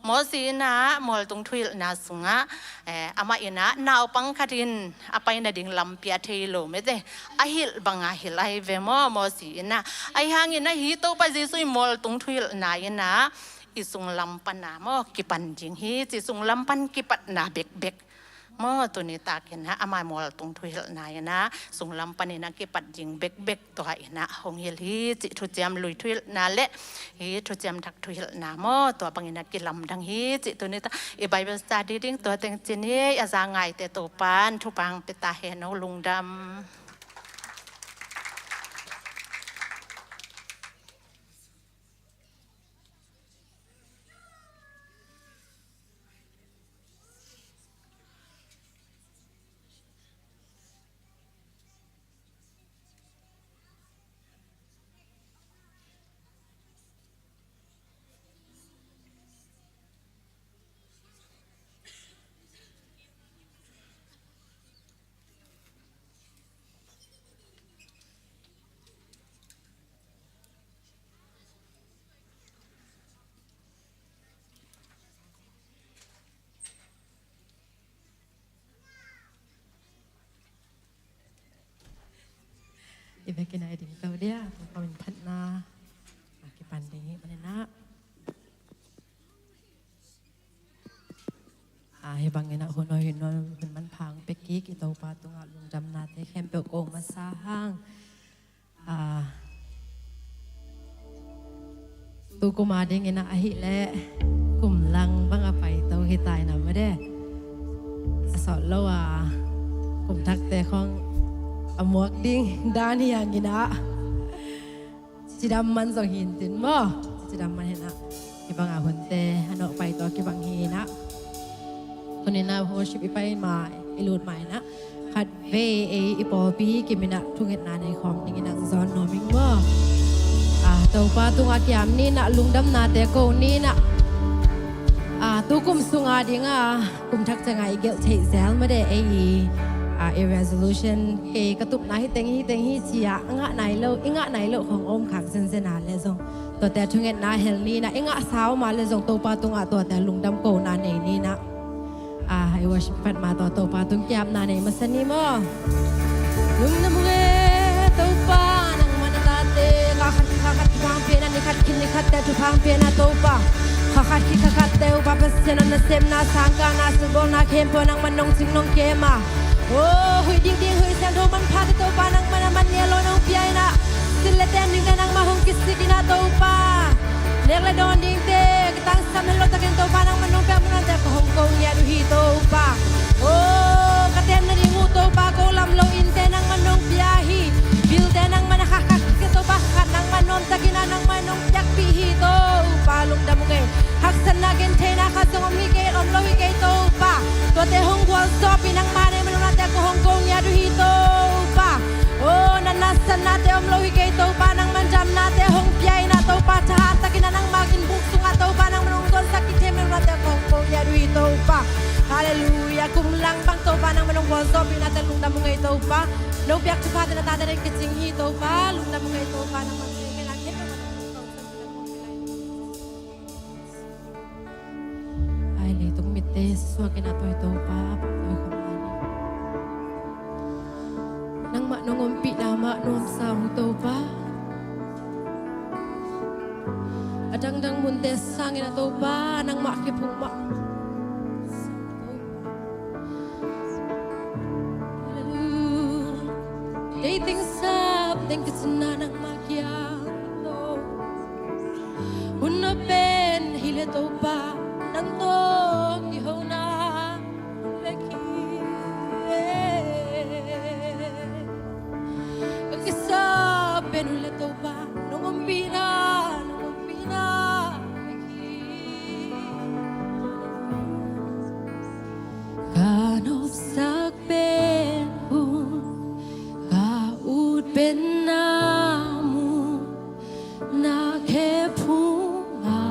มอสีนามอลตุงทวิลนาสุงะอามาอินะนาวปังคดินอไปนาดิงลำเปียเทโลไม่ได้อหิลบังอหิลไอเวมอสีนะไอหังอินะฮีโตไปจิสุยมอลตุงทวิลนาอินะอิสุงลำปันนามอกิปันจิงฮีจิสุงลำปันกิปันนาเบกเบกมอตัวนี้ตากินนะอามามอลตรงทุยนายนะสุงลำปันนะกิปัดยิงเบกเบกตัวอินะหงเฮลีจิทุจามลุยทุยนาเละฮีทุจามทักทุยนามอตัวปังอินะกิลำดังฮีจิตัวนี้ตาอีไบเบิลสตาร์ดิ้งตัวเต็งจินี่อาจารย์ไงแต่ตัวปานทุปังเปตาเฮนลุงดำอีเวกินไอดิ่งเตาเดียตัวเป็นพันนากิปันดิ่งมันนะให้บางเงินคนน้อยน้อยเป็นมันพังเป็กกี้กิโตปาตุงอาลุงจำนาเตแคมเปลโกงมาซาห้างตูกุมาดิ่งเงินอาหิและกลุ่มลังบางอไปเตาให้ตายนะไม่ได้สอนแล้วว่ากลุ่มทักแต่ของอมวกดิ้งด้านที่ยังกินะจิดำมันสองหินตินบ่จิดำมันเห็นนะที่บางอาคนเตะฮันออกไปตัวกี่บางเฮนะคนนี้นะโฮชิปไปมาไอรูดใหม่นะคัดเวอีปอปีกิมินะทุกเหตุการณ์ในคอมนี่นังซ้อนนอมิงบ่ตัวป้าตุงอากิยามนี่นะลุงดำนาเตโกนี่นะตัวกุมสุงอาดิงกุมทักจะไงเกลเทเซลไม่ได้ไอ resolution กระตุกไหนเต็งฮีเชียงะไหนโลของอมขังเซนเซนาเลยส่งตัวแต่ทุกเงินนาเฮลนี่นะงะสาวมาเลยส่งตัวปาตุงตัวแต่ลุงดำโกนาเนนี่นะไอว่าชิปัดมาตัวปาตุงแก้มนาเนมาสนิมอลุงดำเวตัวปานังมันตาเตขัดพังเพียนันนี่ขัดกินนี่ขัดแต่ทุพังเพียนันตัวปาขัดเตวปาเปเซนันเซมนาสังกานาสุโบนาเข้มพอนังมันนงสิงนงเกมาโอ้หุยดิ้งหุยเสียงโทมันพาตัวปานังมันเนี่ยโลนงเปียนะสิเลเตนดิ้งนังมาหงกิสกินาตัวปาเล็กเลยโดนดิ้งเตกตั้งซ้ำให้โลตะเกียงตัวปานังมันนงเปียมันแต่หงกงยาดูฮีตัวปาโอ้กระเทียนนั่งดิ้งหูตัวปาโกลำโลอินเตนังมันนงเปียฮีบิลเตนังมันคักกิตัวปาขัดนังมันนงตะกินานังมันนงยักปีฮีตัวปาลุงดำเงยหักสนาเกนเทนะข้าส่งมิเกลอมโลฮิเกตัวปาตัวเตหงวัวซอปีนังมาเนมันแต่ก็ฮ่องกงยาดูฮีโตปาโอ้นันนัสนาเตอมโลฮิเกโตปานังมันจำนาเตฮ่องเปียนาโตปาชาตะกินังมากินบุกสุงาโตปานังมันงกสักกิเทมันแต่ก็ฮ่องกงยาดูฮีโตปาฮาเลลูยากุมลังบังโตปานังมันงวัวซอปีนาแต่ลุงดำมึงไงโตปาโลกเปียกชุพาเตนาตาเตเรกิจิงฮีโตปาลุงดำมึงไงโตปานังมันไม่รักเก็บมันไอเลยต้องมิเตสวกินาโตปานังมะนงอมปีนามะนวมสาวโตปาดังมุนเตสังอินาโตปานังมะเก็บพุงมะได้ติงซับติงกิจนานังมะเกียโตหุ่นนเป็นฮิเลโตปานังโตกิโฮนาเลกีเป็นหุ่นตัวบ้านน้องปีนาการอบสักเป็นหุ่นกาอูดเป็นนามูนาแค่ผู้งา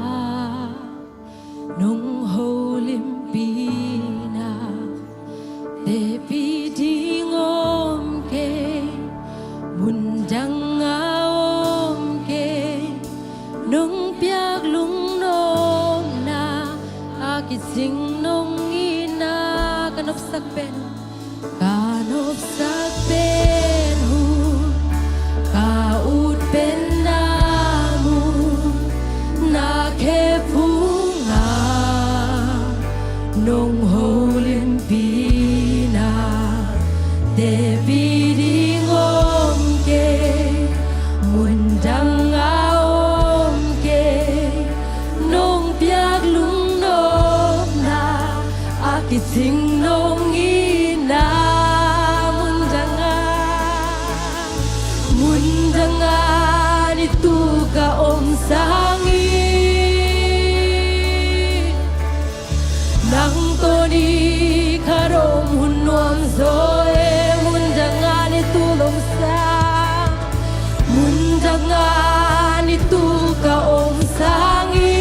สิ่งนงอีนากันอบสักเป็นการอบสักเป็นหูกาอูดเป็นนามูนาเคพูงานงโฮลิมปีนาเดบีดิงอมเกมุนดังอาอมเกนงเปียกลุงนกนาอากิสิงนงอีนามุนดังอาni tu ka om sangi nang to ni karom hunwam zoe mun jangan itu lom sang mun jangan itu ka om sangi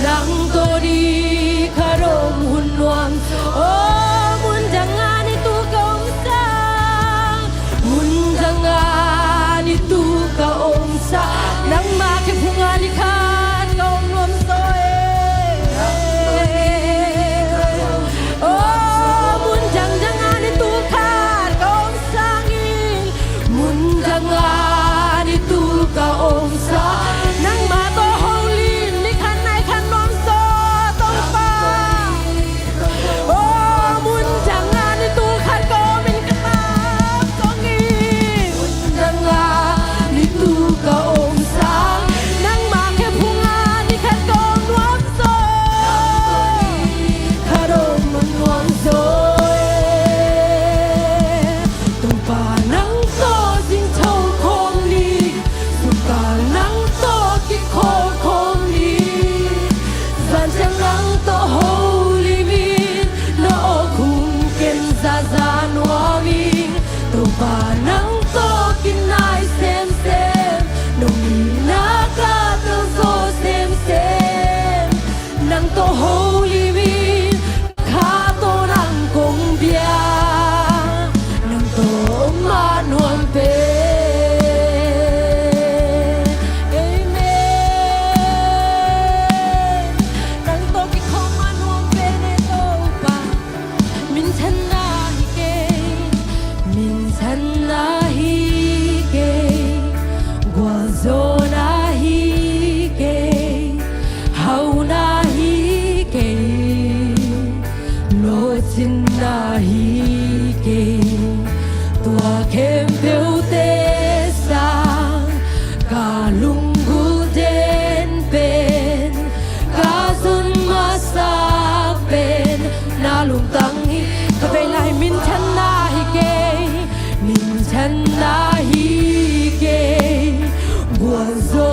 nang to ni karom hunwam oh mun jangan itu ka om sang mun jangan itu ka om sang nang makipungan ikan ka om nuam soe oh mun jangan itu kan ka om sangin mun jangan itu ka om sang nang ma to holin ni kan nai kan nuam so tong pa oh mun jangan itu kan ka min ketap songin mun jangan itu ka om sang nang ma ke pungan ni kan ka om nuam so karom nuam so tung pa nang to jing thâu khom ni suka nang to ki kho khom ni san chang nang to holy min no o khum ken za za nuaming tung pa nang to kin nai sem sem no mi na ka to so sem sem nang to holy min kha to nang kong bia nang to ma nuam pe amen nang to ki khom ma nuam pe ne to pa min chan na hi ke min chan na hi ke gwa zo na hi ke hau na hi ke lo chin na hi ke tua kem peu te sang ka lung gu den pen ka sun ma sa pen na lung tang hi ka pe lai min chan na hi ke min chan na hi ke gua zo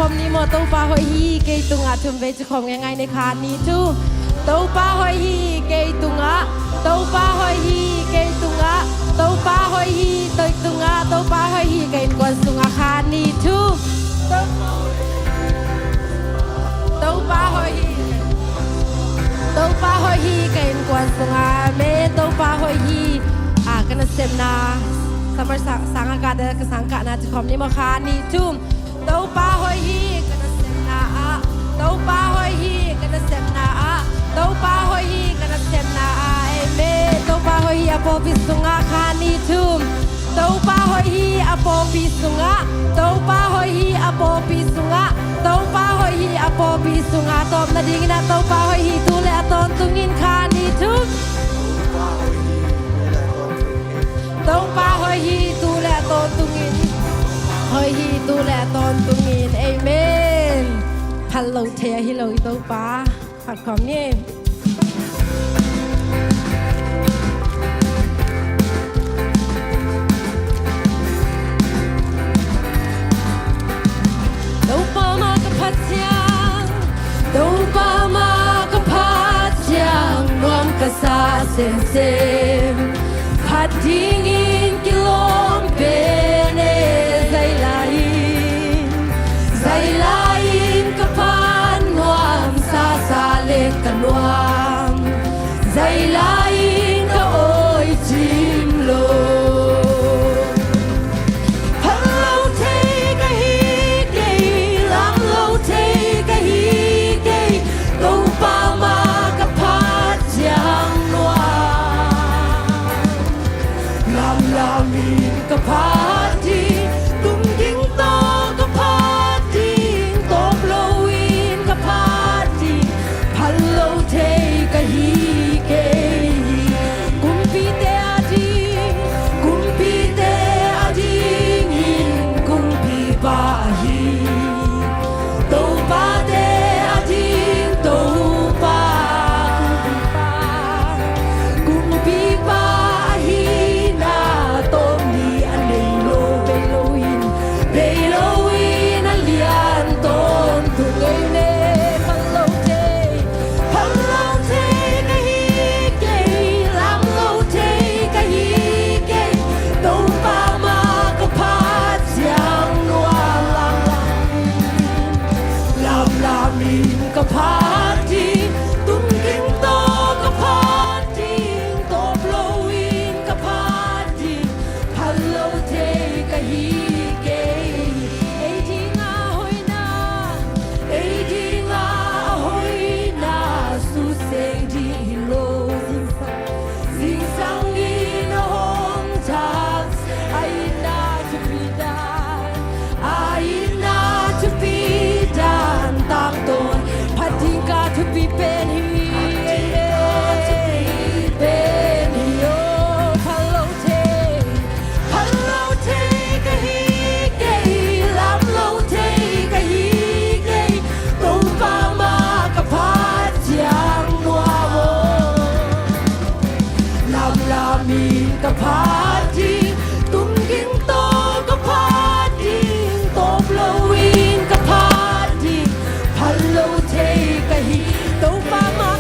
คมนี้หมดตู้ปลาหอยฮีเกยตุงะชุมเวจะคมง่ายๆในคานนี้ทูตู้ปลาหอยฮีเกยตุงะตู้ปลาหอยฮีเกยตุงะตู้ปลาหอยฮีตุยตุงะตู้ปลาหอยฮีเกยกวนสุงะคานนี้ทูตู้ปลาหอยฮีตู้ปลาหอยฮีเกยกวนสุงะเมตู้ปลาหอยฮีกันเซมนาสมัยสังอากาศกสังกัดนาจะคอมนี้มาคานีจุ่มเต้าปลาหอยฮีกันเซมนาเต้าปลาหอยฮีกันเซมนาเต้าปลาหอยฮีกันเซมนาเอเมเต้าปลาหอยฮีอโปปิสุงาคานีจุ่มเต้าปลาหอยฮีอโปปิสุงาเต้าปลาหอยฮีอโปปิสุงาเต้าปลาหอยฮีอโปปิสุงาตบนาดิงนาเต้าปลาหอยฮีตูเลอตอนตุงินคานีจุ่มตองปาหอยฮีตูและตอนตุงินหอยฮีตูและตอนตุงินเอเมนพันโลเทียฮิโลตองปาขัดความนี่ตองปามากระพัดยังตองปามากระพัดยังรวมกษาเซนเซมPatingin kilom pene zailain kapan nuam sasale kanuam zailain ka oi jimlo hello take a hike lam lo take a hike go pa ma kapat yang Lamin kapati tung ding to kapati to blowin kapati hallo take a hike kumpi te adi in kumpi ba hi to ba te adi to ba kumpi ba hi Beloin alian ton tungay ne hello take a hike lam lo take a hike to pa ma kapat yang nualang lamin kapati tungking to kapati to blowin kapati hello take a hike to be ben hi hello take a hike lam lo take a hike to pa ma kapat yang nuamo lamin kapati tum ging to kapati to blowing kapati hello take a hike to pa ma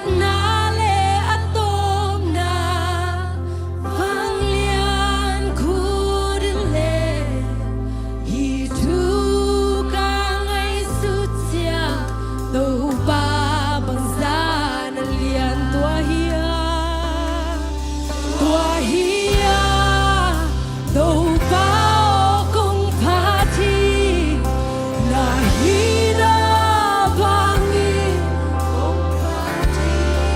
Hãy subscribe cho kênh Ghiền Mì Gõ để không bỏ lỡ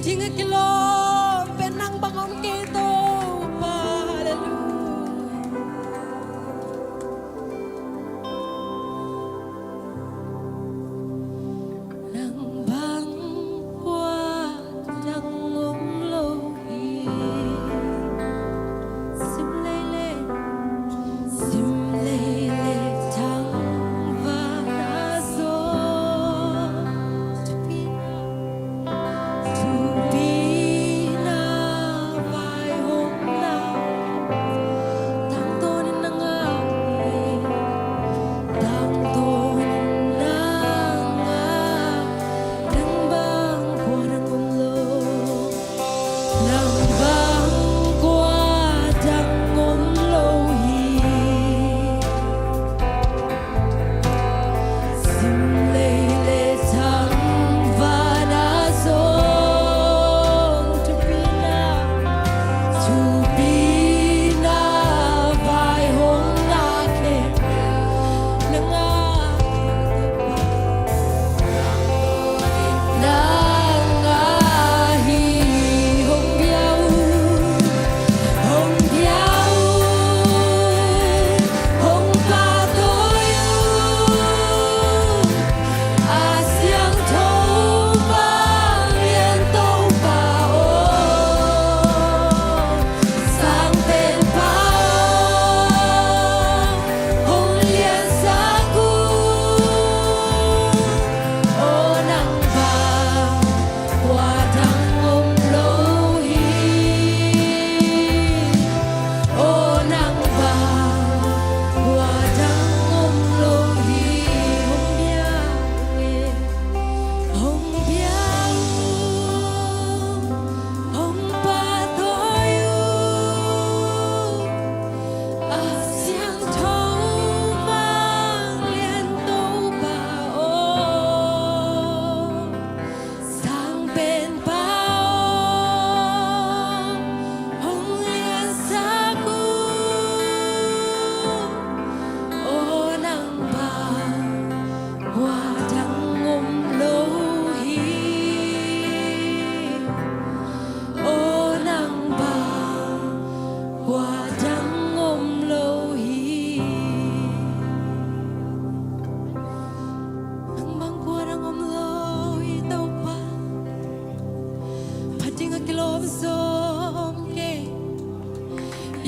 Patinga kilo penang bangon kito pa nang bang qua đang ngom lâu hi sim lê thăng và đã gió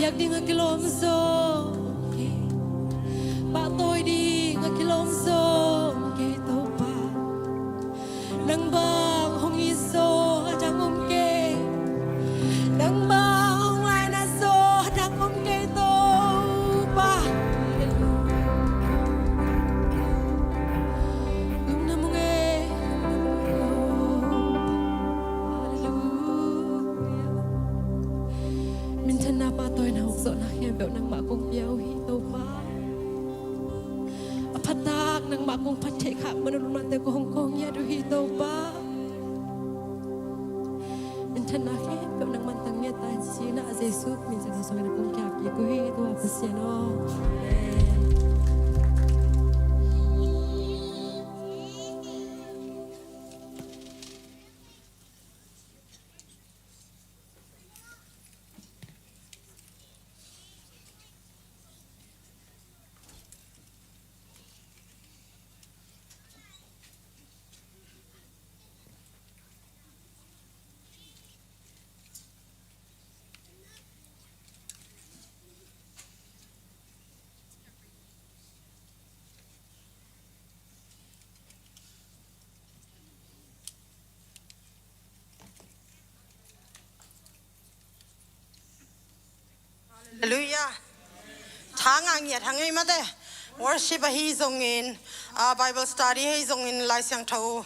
Yak di ngakilom so Ba tôi đi ngakilom so Kê tàu pa Nang bang hong iso Dang om kê Nang bang hong lai na so Dang om kê tàu pa Ngum na mong e Min thân na pa tôi na hong so na khem bẹo nang ma kong piao hi tàu pa Patak nang ma kong patek hak menurut te ko Hong Kong ya du hi tàu pa Min thân na khem bẹo nang mantang mia ta si na Jesu min sa so na kong kya ki ko hi to pa siano Hallelujah. Thang ang ya thang ma de worship hi zong in Bible study hi zong in lai siang thau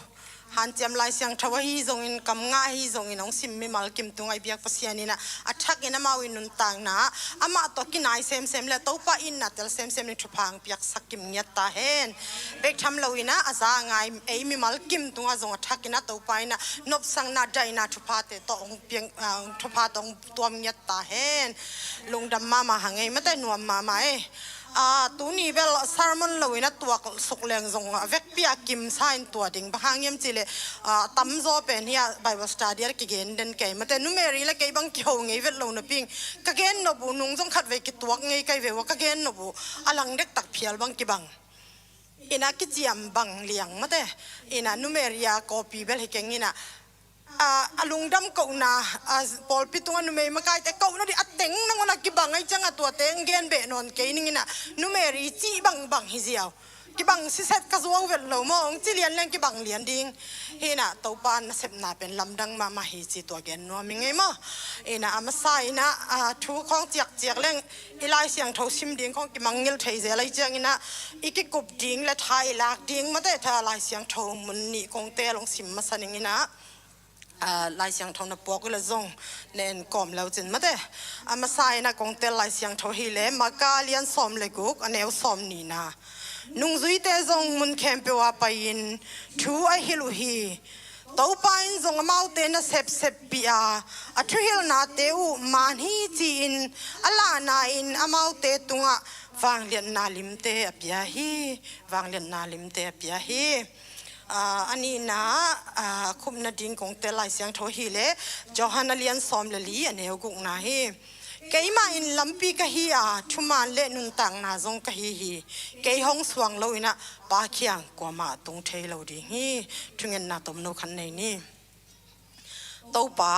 han cham lai siang thau hi zong in kam nga hi zong in ong sim mi mal kim tung ai biak pasiani na athak ina ma win nun tang na ama to kinai sem le to pa in na tel sem ni thupang piak sakim nya ta hen bek tham loina aza ngai ei mi mal kim tung a zong athak ina to pa ina nop sang na dai na thupa te to ong piang thupa tong tuam nya ta hen lungdam ma ma hangai ma te nuam ma ma e tu ni bel sermon loina tuak suk leng zong vek pia kim sain tua ding bahangem chile tam zo pen hia bible study ki gen den ke mate numeri la ke bang ki ho ngei vet lo na ping ka gen no bu nung jong khat ve ki tuak ngei kai ve wa ka gen no bu alang dek tak phial bang ki bang ina ki jiam bang liang mate ina numeria copy bel hekeng ina alung dam ko na pol pitunga numei makai te ko na di ateng nang ona ki bang ai changa tua teng gen be non ke ningina numeri chi bang bang hi ziaw ki bang si set ka zuang vel lo mong chi lian leng ki bang lian ding hina to pan na sep na pen lamdang ma ma hi chi tua gen no mi ngai mo ina amasai na thu khong chiak chiak leng ilai siang tho sim ding khong ki mangil thei ze lai chang ina ikikup ding la thai lak ding ma te tha lai siang tho mun ni kong te long sim ma saning ina lai siang thong na pok la zong nen kom lau chin mate amasai na kong tel lai siang tho hi le maka lian som le guk aneu som ni na nung zui te zong mun khem pe wa pain thu a hilu hi to pain zong mau te na sep sep pia a thu hil na te u man hi chin ala na in amau te tunga wang lian na lim te apia hi wang lian na lim te apia hi ani na khum na ding kong te lai siang tho hi le Johanna lian som le li aneu guk na hi keima in lampi ka hi thuman le nun tang na zong ka hi ke hong suang lo ina pa khiang ko ma tung thei lo ding hi thungen na tom no khan nei ni to pa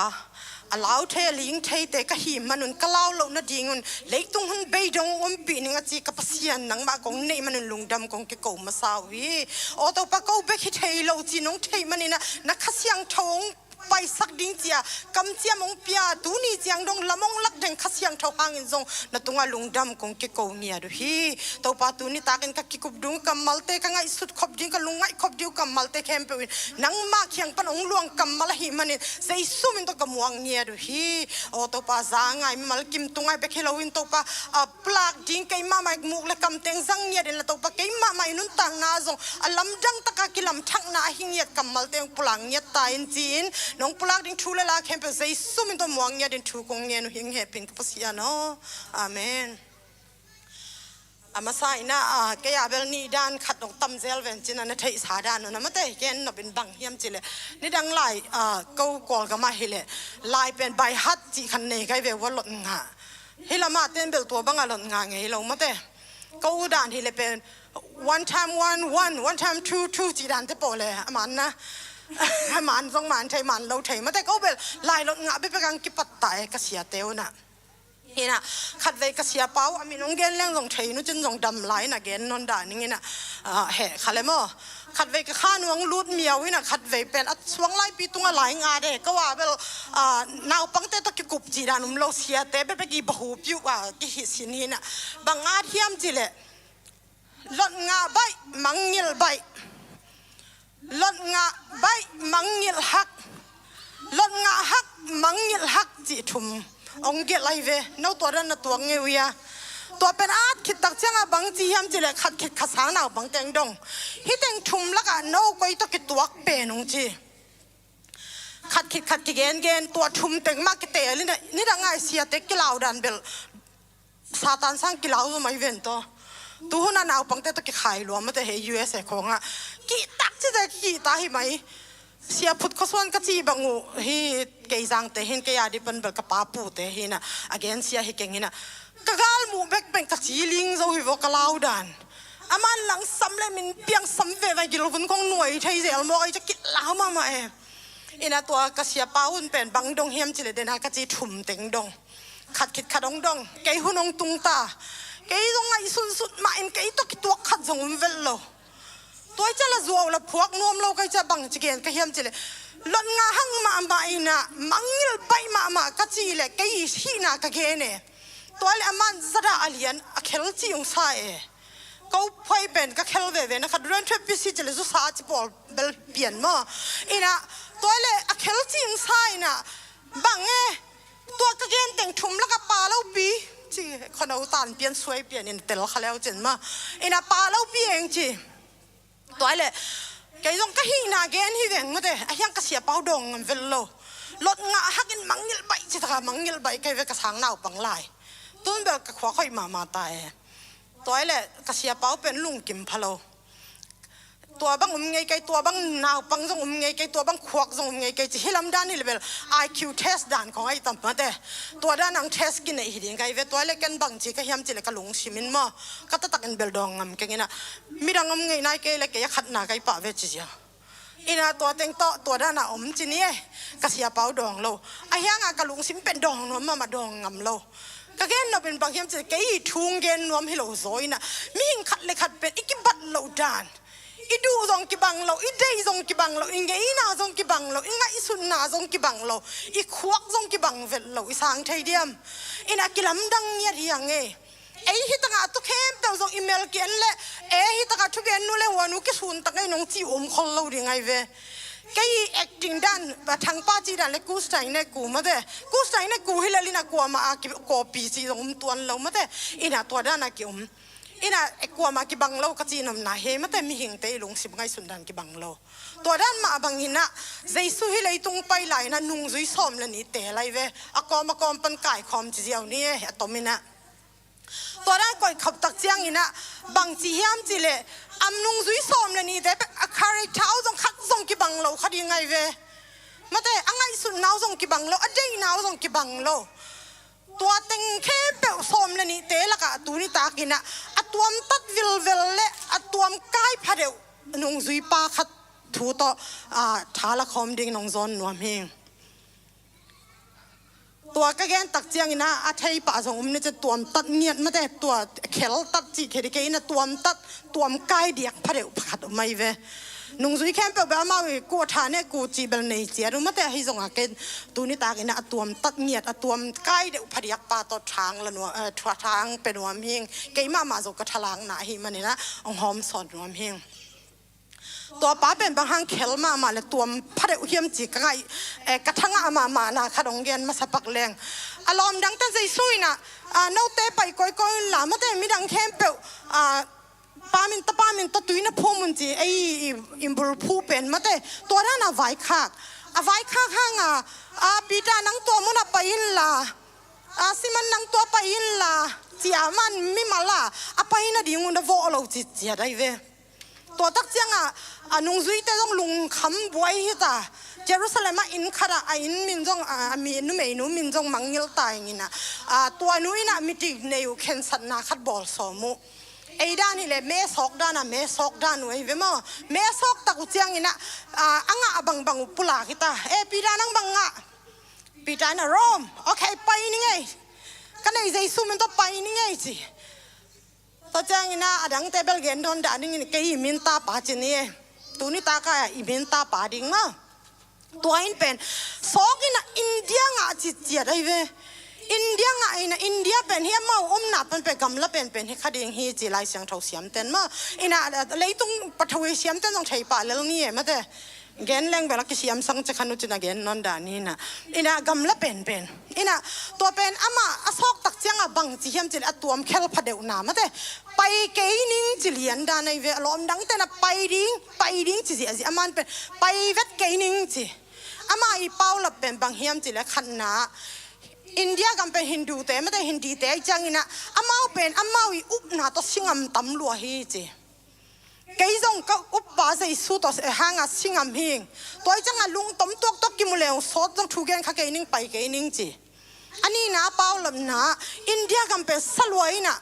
allow the ling thei te ka hi manun kalau lo na dingun leitung hun beidong pi ninga chi ka pasian nang ma kong nei manun lungdam kong ke ko ma sawi o to pa ko be khi thei lo chi nong thei manina na khasiang thong pai sak ding chia kam chia mong pia tu ni chiang dong lamong lak deng khasiang tho hang in zong na tunga lungdam kong ke ko nia do hi to pa tu ni takin ka kikup dung kam malte ka ngai sut khop ding ka lungai khop diu kam malte khem pe nang ma khiang pan ong luang kam mal hi manin sei sumin to kamuang nia do hi o to pa za ngai mal kim tungai be khelowin to pa plak ding kai ma mai muk le kam teng zang nia den la to pa kai ma mai nun tang na zong alam dang taka kilam thak na hingiat kam malte pulang nia ta in chin nong pulak ding thule la khem pe sei sumin to muang nia din thu kong nia no hing he pin ka sia no amen amasa ina ke ya bel ni dan khat dong tam zel ven chin na thei sa dan no ma te ken no bin bang hiam chile ni dang lai ko kol ga ma hile lai pen bai hat chi khan nei kai ve walot nga hilama ten bel to banga lot nga nge lo ma te ko dan hile pen one time one time two chi dan te pole aman na man zong man thai man lo thai ma te ko bel lai lot nga be pe gang ki pat tai ka sia teu na hina khat ve ka sia pau ami nong gen leng zong thai nu chin zong dam lai na gen non da ning ina he khale mo khat ve ka khan wang lut miaw ina khat ve pen at swang lai pi tunga lai nga de ka wa bel naw pang te to ki kup ji dan lo sia te be ki bahu piu wa ki hi sin hina banga thiam ji le lot nga bai mangil bai lot nga bai mangil hak lot nga hak mangil hak ji thum ong ge lai ve no to ran na to nge wia to pen at khit tak changa bang ji hiam ji le khat khit khasang na bang teng dong hi teng thum la ka no koi to ki tuak pe nong ji khat ki gen to thum teng ma ki te ni da ngai sia te ki lau dan bel satan sang ki lau mai ven to tu na naw pang te to ki khai lo ma te he USA khonga ki tak chi da ki ta hi mai sia phut ko son ka chi bangu hi ke jang te hin ke ya di pan bel ka pa pu te hina again sia hi keng hina ka gal mu bek pen ka chi ling zo hi vo ka lau dan aman lang sam le min piang sam ve va gil vun kong noi thai zel mo ai cha ki lau ma e ina to ka sia paun pen bang dong hiam chi le den ha ka chi thum teng dong khat kit khadong dong ke hunong tung ta ke dong ngai sun sut ma in ke to ki to khat zong vel lo toy chala zuaw la phuak nom lo kai cha bang chigen ka hiam chile lon nga hang ma ina mangil bai ma ka chi le ke hi na ka ge ne toy aman zara alian a khel chi ung sa e ko phoi ben ka khel ve na khat ren thep si chile zu sa chi pol bel pian mo ina toy le a khel chi ung sa ina bang e to ka gen teng thum la ka pa lo pi chi khono tan pian suai pian in tel khaleu chen ma ina pa lo pi eng chi toy le cái dòng cái hi na gen hi veng mà thế ai yang cái sia pau dong ngam vel lo lot nga hakin mangil bai chi ta mangil bai kai ve ka sang nau pang lai tun bel ka khwa khoi ma ta e ตัวไอ้เละกษีเป้าเป็นลุงกิมพะโลตัวบังไงไกตัวบังนาวบังจงไงไกตัวบังขวักจงไงไกจะให้ลำด้านนี่เลย IQ test ด่านของไอ้ตั้มมาแต่ตัวด้านนัง test กินไอ้หินไงเวตัวเล็กกันบังจีก็ยำจีเล็กก็หลงชิมินมาก็ตักกันเบลดองงำกันนะมีดังงำไงนายไกเล็กยักขัดหน้าไกป่าเวจีเจ้าอินาตัวเต็งโตตัวด้านน่ะจีนี่กษีเป้าดองโลไอ้ยังก็หลงชิมเป็นดองนัวมาดองงำโลก็แค่เราเป็นบางยำจีไกทุ่งเกนนัวให้เราโซยนะมีหิงขัดเลยขัดเป็นอีกบัดเราด้านอีดูซงกิบังเราอีเดย์ซงกิบังเราอีเงยนาซงกิบังเราอีไงสุนนาซงกิบังเราอีขวักซงกิบังเวลเราอีสางไทยเดียมอีนักกิลำดังเนี่ยที่ยังไงไอ้ฮิตงาตุเข้มเต่าซงอีเมลเกียนเละไอ้ฮิตงาทุกเย็นนู่นเลยวันนู้นกิสุนตั้งไอ้น้องจีอมคนเราดีไงเว้ไอ้ acting ด้านแบบทางป้าจีด้านเลยกูสไตล์เนี่ยกูมาเด้กูสไตล์เนี่ยกูให้เลยลินะกูมาอากิกอปีซีซงตัวเรามาเด้อีน่ะตัวด้านนักกิอมอินะไอ้กลัวมากิบังโลก็จีนมนาเฮมาแต่มีหิงเตยลงสิบไงสุนดันกิบังโลตัวด้านมาบังหินะใจสู้ให้เลยตรงไปไหลนะนุ่งซุยซ้อมเลยนี่เตะไรเวอากอมปันไก่คอมจีเจียวนี่อะตอมินะตัวด้านก่อยขับตักเจียงหินะบังจียามจีเลนุ่งซุยซ้อมเลยนี่แต่อาคาริเท้าจงคัดจงกิบังโลคัดยังไงเวมาแต่อังไงสุนนาวจงกิบังโลอเดยนาวจงกิบังโลตัวเต็งแค่เปลวส้มเลยนี่เตะละกะตัวนี้ตากินนะอัตัวมตัดวิลเละอัตัวมใกล้พะเดียวนุ่งซุยปาขัดถูต่อท้าละคอมดิ่งน้องซอนนวมเฮงตัวก็แกนตักเจียงนะอาไทยป่าสงนี่จะตัวมตัดเงียดไม่ได้ตัวเขลตัดจีเคดิเกนะตัวมตัดตัวมใกล้เดียกพะเดียวขัดไม่เวนุ่งซุยแค่เปลวแบบมาวิกูทานเนี่ยกูจีเบลเนเจียรู้มั้ยแต่ให้ส่งอาเกนตัวนี้ตากินนะตัวมตัดเงียดตัวมใกล้เดียวพะเดียกปาตัวช้างละนัวช้างเป็นหัวเฮงเกยมาจกกระทลางหนาหิมันนี่นะองหอมสอดหัวเฮงตัวป้าเป็นบางครั้งเขลมาเลยตัวพะเดียวเฮียมจีกไก่กระทั่งมานะขดงเย็นมาสะปักแรงอารมณ์ดังแต่ใจซุยนะโน้ตเตะไปก้อยหลามั้แต่มีดังแค่เปลวป้ามินตะตุยนะพงมันจีไออิมบูร์พูเป็นมาแต่ตัวนั้นอะไว้คักห้างปีตานังตัวมันอะไปอินล่ะสิมันนังตัวไปอินล่ะเจียมันไม่มาล่ะไปอินอะดิงุนอะโวเราจีเจียได้เวตัวตักเจียงนุ่งซุยแต่ต้องลุงคำบวยฮิตาเยรูซาเล็มอินคาราอินมินจงมีนุ่มเอนุมินจงมังยิลตายงี้นะตัวนุ้ยนะมิติเนวเคนสันนาคัดบอลสมุไอ้ด้านนี่แหละแม่ซอกด้านน่ะแม่ซอกด้านไว้เว้ยมั้งแม่ซอกตะกุเจียงนี่นะอังบังอุปลาคิตาปีด้านังบังปีด้านะโรมโอเคไปนี่ไงกันไอ้ใจสู้มันต้องไปนี่ไงสิตัวเจียงนี่นะดังเตเบิลเกนโดนด่านี่ไงอีมินตาป่าจีนี่ตัวนี้ตาก็อีมินตาป่าดิ่งมั้งตัวอินเป็นซอกนี่นะอินเดียจีเจียได้เว้ยอินเดียไงนะอินเดียเป็นเฮียมาหนับเป็นกำลังเป็นให้คดีฮีจีไลเสียงเท่าเสียมเต้นมาอินะเลยต้องปัทวีเสียมเต้นต้องใช้ป่าแล้วนี่มาแต่เกนแรงแบบลักเสียมสังจะขนุจินะเกนนอนด่านี่นะอินะกำลังเป็นอินะตัวเป็นอามาซอกตักเจียงบังจีเฮียมจีอัตัวมเคลพัดเดวนามาแต่ไปเกยนิ่งจีเลียนด่าในเวลอมดังแต่นะไปดิ้งจีจีอามันเป็นไปเวทเกยนิ่งจีอามาอีเป้าละเป็นบางเฮียมจีและขันนาอินเดียกันเป็นฮินดูแต่ไม่ได้ฮินดีแต่จังอินะอามาเป็นอามาวิอุปนาตัวสิงห์ตำลัวฮีจีเกยจงก็อุปบาใจสู้ตัวหางสิงห์หิงตัวจังลุงต้มตัวกิมุเลวสดจงถูกแกงข้าเกยนิ่งไปเกยนิ่งจีอันนี้นะเป้าลำนะอินเดียกันเป็นสลวยนะ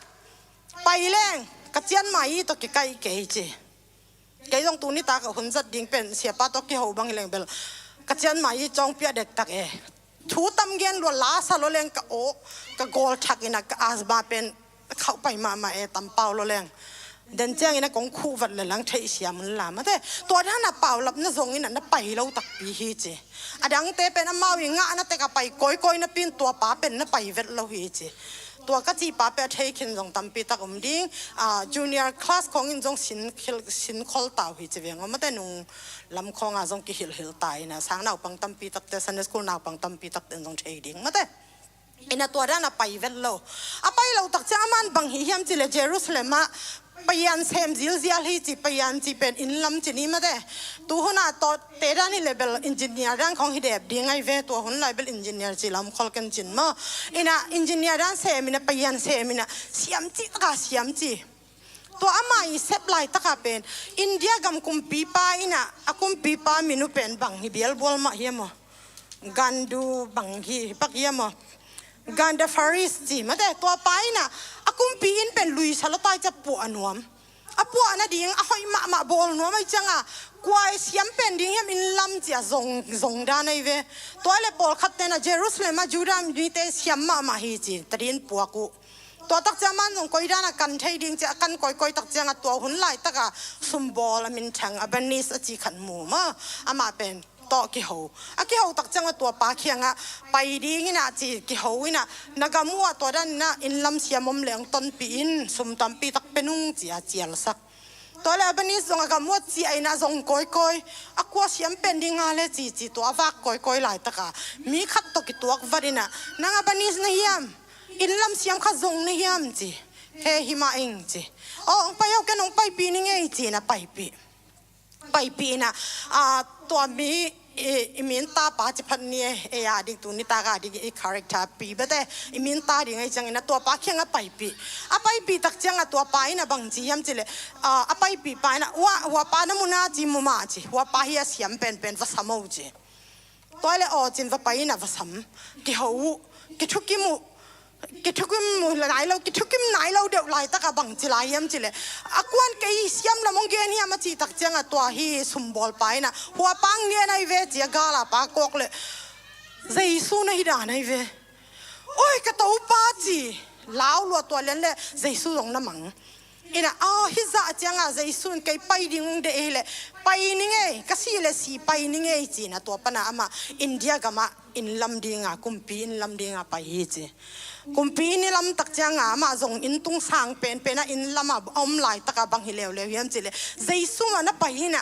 ไปแรงกระเจียนใหม่ตัวเกยเกยจีเกยจงตัวนี้ตากับหุ่นจัดดิ่งเป็นเสียป้าตัวเกยหัวบังแรงเบลกระเจียนใหม่จงเปียเด็กตักทูตำเงินรัวลาสโลเลงกะโอกะโกลทักอินะกะอาสบาเป็นเข้าไปมาตำเปาโลเลงเดินเจ้าอินะกงคู่วัดเลยหลังเทียเสียมันลามาแต่ตัวท่านน่ะเปล่าลับน่ะทรงอินะน่ะไปเราตักปีฮีจีดังเตเป็นอามาวิงะน่ะแต่กะไปก้อยน่ะปีนตัวป้าเป็นน่ะไปเวทเราฮีจีตัวก็จีป้าเป็นเทคินจงตำปีตักดิ้งจูเนียร์คลาสของอินจงสินคอลตาวฮีจีเวียงมาแต่นุ่งลำคองจงกิฮิลตายนะสางนาวปังตำปีตักแต่ซันเดสคูลนาวปังตำปีตักเดินจงเทดิ้งมาแต่ ina tua dana pai vel lo apai lo tak cha man bang hi hiam chile Jerusalem ma payan sem zil zial hi chi payan chi pen in lam chi ni ma de tu hona to te da ni level engineer dan khong hi dep ding ai ve to hun level engineer chi lam khol kan chin ma ina engineer dan sem ina payan sem ina siam chi ka siam chi to ama I sep lai taka pen India gam kumpi pa ina akum pi pa minu pen bang hi bial bol ma hiamo gandu bang hi pak hiamo ganda faris ji ma de to pa ina akum pi in pen lui salotai cha pu anuam apu ana ding a hoi ma bol no mai changa kwai siam pen ding yam in lam chia zong da nei ve to le pol khat te na Jerusalem ma Judah ni te siam ma hi chi trin pu aku to tak chaman jong koi dana kan thei ding cha kan koi tak changa to hun lai taka sumbol amin thang abanis achi khan mu ma ama pen to ki ho aki ho tak changa to pa khianga pai ding ina chi ki ho ina nagamua to dan na in lam siamom leng ton pi in sum tam pi tak penung chia chial sak to le abanis jong agamua chi aina jong koi akwa siam pen ding ale chi to awak koi lai taka mi khat to ki tuak varina nang abanis na hiam in lam siam kha zong ni hiam chi he hima ing chi ong pai ho kenong pai pi ni ngei chi na pai pi na to mi imin ta pa chi phan ni e ya dik tu ni ta ga dik e character pi ba te imin ta ding ai chang ina to pa khenga pai pi tak chang to pa ina bang chi hiam chi le pai pi pa ina wa pa na mu na chi mu ma chi wa pa hi siam pen va samo chi to le o chin va pa ina va sam ki ho ki thuki mu kithukim nai lo de lai ta ka bang chilai yam chile akwan ke siam la mong ge ni ama chi tak changa to hi sumbol pai na hua pang nge nai ve chi gala pa kok le Jesu na hi da nai ve oi ka to pa chi lao lo to len le Jesu rong na mang ina hi za changa Jesu ke pai ding de le pai ni nge ka si le si pai ni nge chi na to pa na ama India gama in lam dinga kumpi in lam dinga pai hi chi kumpi ni lam tak changa ma zong in tung sang pen na in lama om lai taka bang hi lew yam chile Jesu na pai na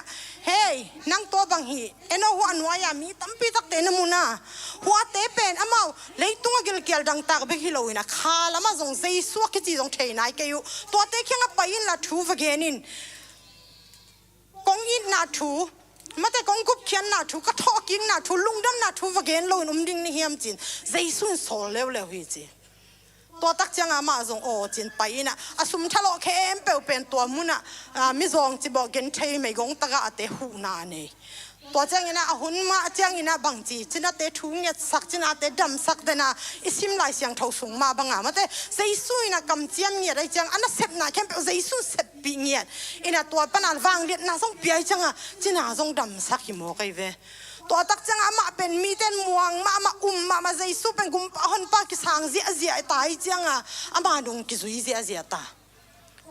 hey nang to bang hi eno hu anwa ya mi tampi tak te na muna hua te pen amau leitung agil kial dang tak be hi lo ina khala ma zong Jesu ki chi zong thei nai ke yu to te khenga pai in la thu vagenin kong in na thu mate kong kup khian na thu ka thoking na thu lungdam na thu vagen lo ding ni hiam chin Jesu sol lew hi chi to tak changa ma zong o chin pai na asum thalo khem pe pen to muna mi zong chi bo gen thei me gong taka ate hu na nei to chang ina hun ma chang ina bang chi china te thu nge sak china te dam sak de na isim lai siang thau sung ma banga mate Jesu ina kam chiam nge dai chang ana sep na khem pe Jesu sep bi nge ina to panan wang liet na song pi ai changa china zong dam sak hi mo kai ve to tak chang ama pen mi ten muang ma Jesu pen gum hon pa ki sang zia tai changa ama dong ki zui zia ta